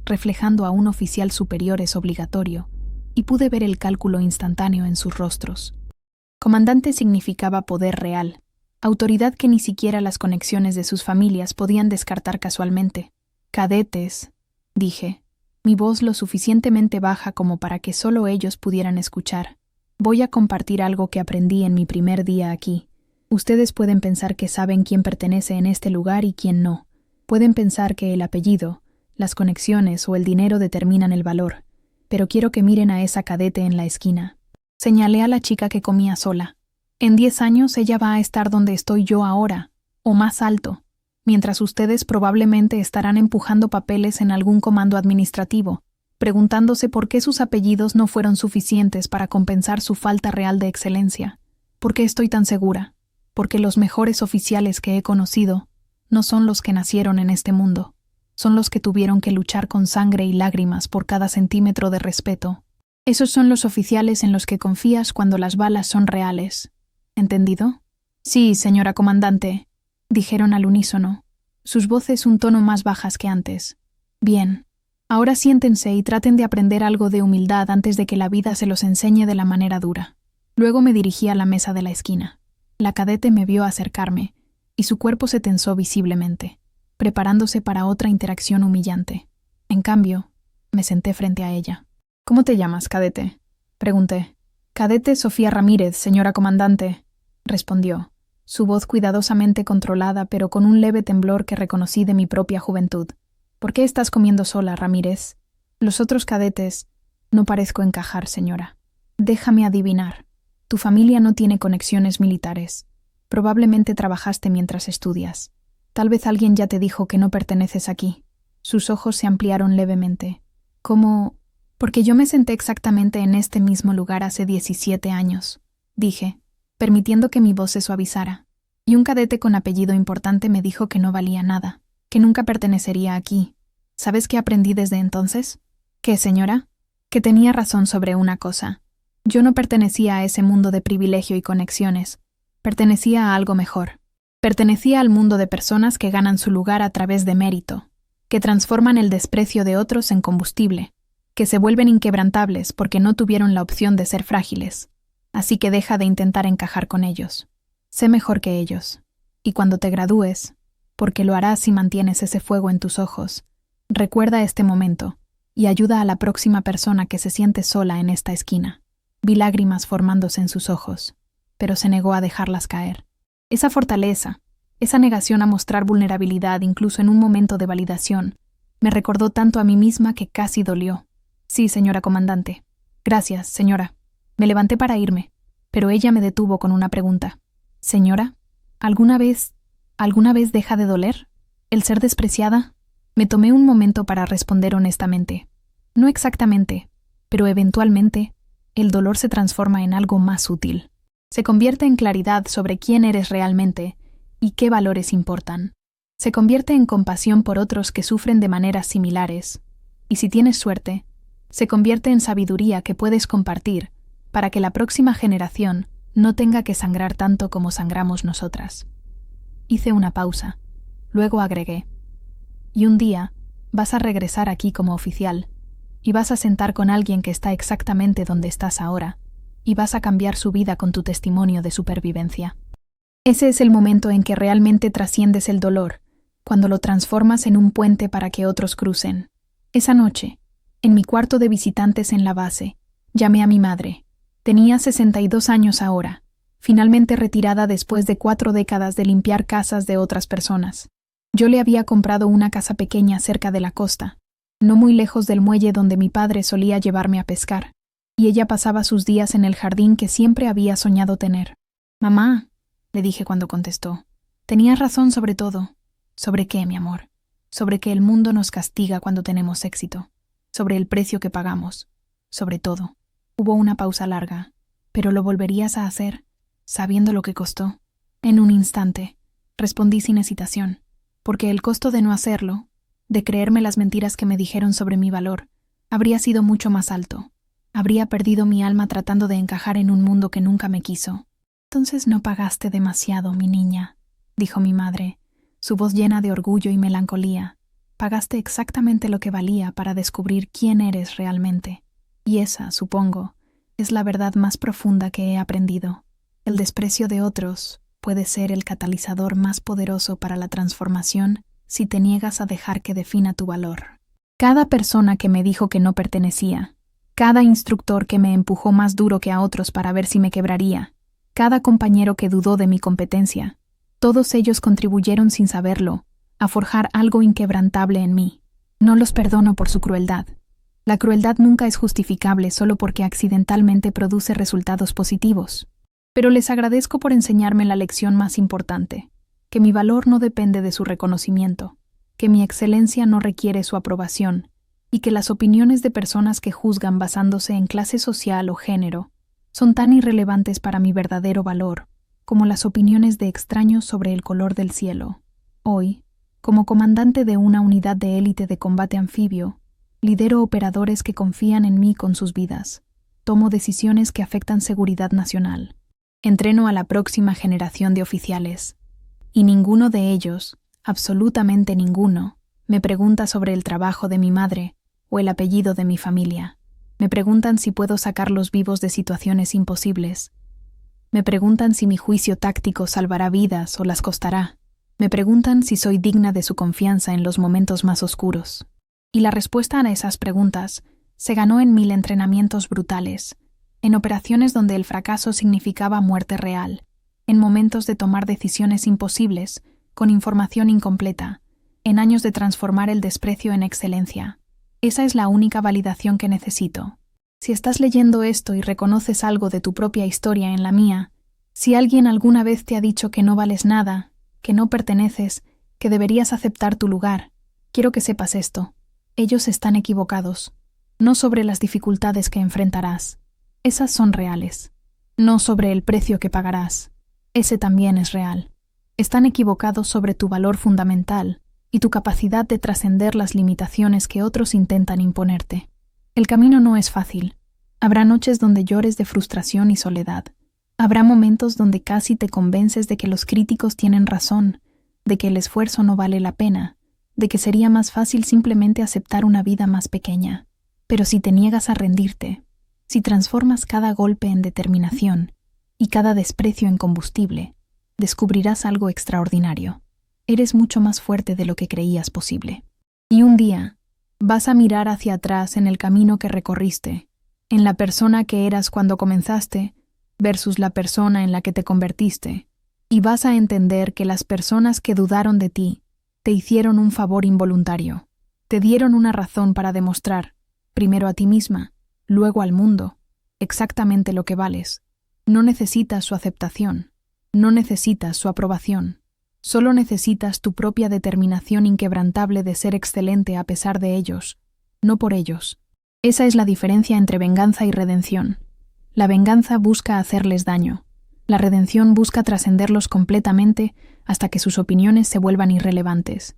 Speaker 1: reflejando a un oficial superior es obligatorio, y pude ver el cálculo instantáneo en sus rostros. Comandante significaba poder real, autoridad que ni siquiera las conexiones de sus familias podían descartar casualmente. «Cadetes», dije, mi voz lo suficientemente baja como para que solo ellos pudieran escuchar. «Voy a compartir algo que aprendí en mi primer día aquí. Ustedes pueden pensar que saben quién pertenece en este lugar y quién no. Pueden pensar que el apellido, las conexiones o el dinero determinan el valor, pero quiero que miren a esa cadete en la esquina». Señalé a la chica que comía sola. «En 10 años ella va a estar donde estoy yo ahora, o más alto, mientras ustedes probablemente estarán empujando papeles en algún comando administrativo, preguntándose por qué sus apellidos no fueron suficientes para compensar su falta real de excelencia. ¿Por qué estoy tan segura? Porque los mejores oficiales que he conocido no son los que nacieron en este mundo, son los que tuvieron que luchar con sangre y lágrimas por cada centímetro de respeto. Esos son los oficiales en los que confías cuando las balas son reales. ¿Entendido?» «Sí, señora comandante», dijeron al unísono, sus voces un tono más bajas que antes. «Bien, ahora siéntense y traten de aprender algo de humildad antes de que la vida se los enseñe de la manera dura». Luego me dirigí a la mesa de la esquina. La cadete me vio acercarme, y su cuerpo se tensó visiblemente, preparándose para otra interacción humillante. En cambio, me senté frente a ella. «¿Cómo te llamas, cadete?», pregunté. «Cadete Sofía Ramírez, señora comandante», respondió, su voz cuidadosamente controlada pero con un leve temblor que reconocí de mi propia juventud. «¿Por qué estás comiendo sola, Ramírez? Los otros cadetes...» «No parezco encajar, señora. Déjame adivinar. Tu familia no tiene conexiones militares. Probablemente trabajaste mientras estudias. Tal vez alguien ya te dijo que no perteneces aquí». Sus ojos se ampliaron levemente. «¿Cómo...?» «Porque yo me senté exactamente en este mismo lugar hace 17 años», dije, permitiendo que mi voz se suavizara. «Y un cadete con apellido importante me dijo que no valía nada, que nunca pertenecería aquí. ¿Sabes qué aprendí desde entonces?» «¿Qué, señora?» «Que tenía razón sobre una cosa. Yo no pertenecía a ese mundo de privilegio y conexiones. Pertenecía a algo mejor. Pertenecía al mundo de personas que ganan su lugar a través de mérito, que transforman el desprecio de otros en combustible, que se vuelven inquebrantables porque no tuvieron la opción de ser frágiles. Así que deja de intentar encajar con ellos. Sé mejor que ellos. Y cuando te gradúes, porque lo harás si mantienes ese fuego en tus ojos, recuerda este momento y ayuda a la próxima persona que se siente sola en esta esquina». Vi lágrimas formándose en sus ojos, pero se negó a dejarlas caer. Esa fortaleza, esa negación a mostrar vulnerabilidad incluso en un momento de validación, me recordó tanto a mí misma que casi dolió. «Sí, señora comandante». «Gracias, señora». Me levanté para irme, pero ella me detuvo con una pregunta. «Señora, ¿alguna vez deja de doler? ¿El ser despreciada?» Me tomé un momento para responder honestamente. No exactamente, pero eventualmente, el dolor se transforma en algo más útil. Se convierte en claridad sobre quién eres realmente y qué valores importan. Se convierte en compasión por otros que sufren de maneras similares. Y si tienes suerte, se convierte en sabiduría que puedes compartir para que la próxima generación no tenga que sangrar tanto como sangramos nosotras. Hice una pausa. Luego agregué: «Y un día vas a regresar aquí como oficial, y vas a sentar con alguien que está exactamente donde estás ahora, y vas a cambiar su vida con tu testimonio de supervivencia. Ese es el momento en que realmente trasciendes el dolor, cuando lo transformas en un puente para que otros crucen». Esa noche, en mi cuarto de visitantes en la base, llamé a mi madre. Tenía 62 años ahora, finalmente retirada después de 4 décadas de limpiar casas de otras personas. Yo le había comprado una casa pequeña cerca de la costa, no muy lejos del muelle donde mi padre solía llevarme a pescar, y ella pasaba sus días en el jardín que siempre había soñado tener. «Mamá», le dije cuando contestó, «tenías razón sobre todo». «¿Sobre qué, mi amor?» «Sobre que el mundo nos castiga cuando tenemos éxito, sobre el precio que pagamos, sobre todo». Hubo una pausa larga. «¿Pero lo volverías a hacer, sabiendo lo que costó?» «En un instante», respondí sin hesitación, porque el costo de no hacerlo, de creerme las mentiras que me dijeron sobre mi valor, habría sido mucho más alto. Habría perdido mi alma tratando de encajar en un mundo que nunca me quiso. «Entonces no pagaste demasiado, mi niña», dijo mi madre, su voz llena de orgullo y melancolía. «Pagaste exactamente lo que valía para descubrir quién eres realmente. Y esa, supongo, es la verdad más profunda que he aprendido. El desprecio de otros puede ser el catalizador más poderoso para la transformación si te niegas a dejar que defina tu valor». Cada persona que me dijo que no pertenecía, cada instructor que me empujó más duro que a otros para ver si me quebraría, cada compañero que dudó de mi competencia, todos ellos contribuyeron sin saberlo a forjar algo inquebrantable en mí. No los perdono por su crueldad. La crueldad nunca es justificable solo porque accidentalmente produce resultados positivos. Pero les agradezco por enseñarme la lección más importante, que mi valor no depende de su reconocimiento, que mi excelencia no requiere su aprobación, y que las opiniones de personas que juzgan basándose en clase social o género son tan irrelevantes para mi verdadero valor como las opiniones de extraños sobre el color del cielo. Hoy, como comandante de una unidad de élite de combate anfibio, lidero operadores que confían en mí con sus vidas. Tomo decisiones que afectan seguridad nacional. Entreno a la próxima generación de oficiales. Y ninguno de ellos, absolutamente ninguno, me pregunta sobre el trabajo de mi madre o el apellido de mi familia. Me preguntan si puedo sacarlos vivos de situaciones imposibles. Me preguntan si mi juicio táctico salvará vidas o las costará. Me preguntan si soy digna de su confianza en los momentos más oscuros. Y la respuesta a esas preguntas se ganó en 1000 entrenamientos brutales, en operaciones donde el fracaso significaba muerte real, en momentos de tomar decisiones imposibles, con información incompleta, en años de transformar el desprecio en excelencia. Esa es la única validación que necesito. Si estás leyendo esto y reconoces algo de tu propia historia en la mía, si alguien alguna vez te ha dicho que no vales nada, que no perteneces, que deberías aceptar tu lugar, quiero que sepas esto. Ellos están equivocados, no sobre las dificultades que enfrentarás. Esas son reales. No sobre el precio que pagarás. Ese también es real. Están equivocados sobre tu valor fundamental y tu capacidad de trascender las limitaciones que otros intentan imponerte. El camino no es fácil. Habrá noches donde llores de frustración y soledad. Habrá momentos donde casi te convences de que los críticos tienen razón, de que el esfuerzo no vale la pena, de que sería más fácil simplemente aceptar una vida más pequeña. Pero si te niegas a rendirte, si transformas cada golpe en determinación y cada desprecio en combustible, descubrirás algo extraordinario. Eres mucho más fuerte de lo que creías posible. Y un día, vas a mirar hacia atrás en el camino que recorriste, en la persona que eras cuando comenzaste versus la persona en la que te convertiste, y vas a entender que las personas que dudaron de ti te hicieron un favor involuntario. Te dieron una razón para demostrar, primero a ti misma, luego al mundo, exactamente lo que vales. No necesitas su aceptación, no necesitas su aprobación. Solo necesitas tu propia determinación inquebrantable de ser excelente a pesar de ellos, no por ellos. Esa es la diferencia entre venganza y redención. La venganza busca hacerles daño. La redención busca trascenderlos completamente hasta que sus opiniones se vuelvan irrelevantes.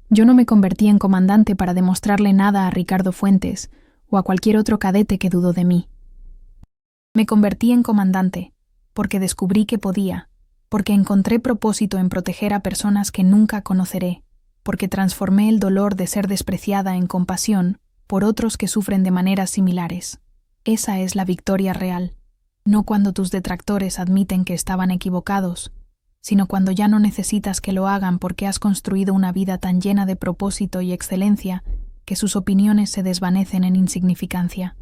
Speaker 1: Yo no me convertí en comandante para demostrarle nada a Ricardo Fuentes o a cualquier otro cadete que dudó de mí. Me convertí en comandante porque descubrí que podía, porque encontré propósito en proteger a personas que nunca conoceré, porque transformé el dolor de ser despreciada en compasión por otros que sufren de maneras similares. Esa es la victoria real, no cuando tus detractores admiten que estaban equivocados, sino cuando ya no necesitas que lo hagan porque has construido una vida tan llena de propósito y excelencia que sus opiniones se desvanecen en insignificancia.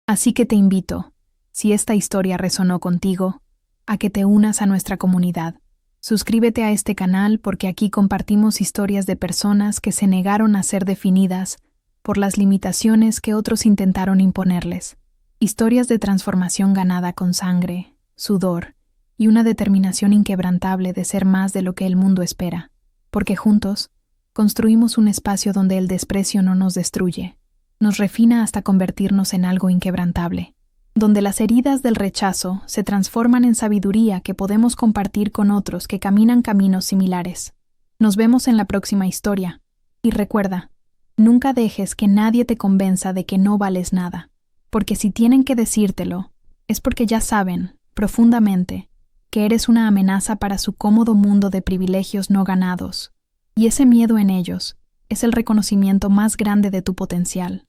Speaker 1: Así que te invito, Si esta historia resonó contigo, a que te unas a nuestra comunidad. Suscríbete a este canal porque aquí compartimos historias de personas que se negaron a ser definidas por las limitaciones que otros intentaron imponerles. Historias de transformación ganada con sangre, sudor y una determinación inquebrantable de ser más de lo que el mundo espera. Porque juntos construimos un espacio donde el desprecio no nos destruye, nos refina hasta convertirnos en algo inquebrantable, donde las heridas del rechazo se transforman en sabiduría que podemos compartir con otros que caminan caminos similares. Nos vemos en la próxima historia. Y recuerda, nunca dejes que nadie te convenza de que no vales nada, porque si tienen que decírtelo, es porque ya saben, profundamente, que eres una amenaza para su cómodo mundo de privilegios no ganados. Y ese miedo en ellos es el reconocimiento más grande de tu potencial.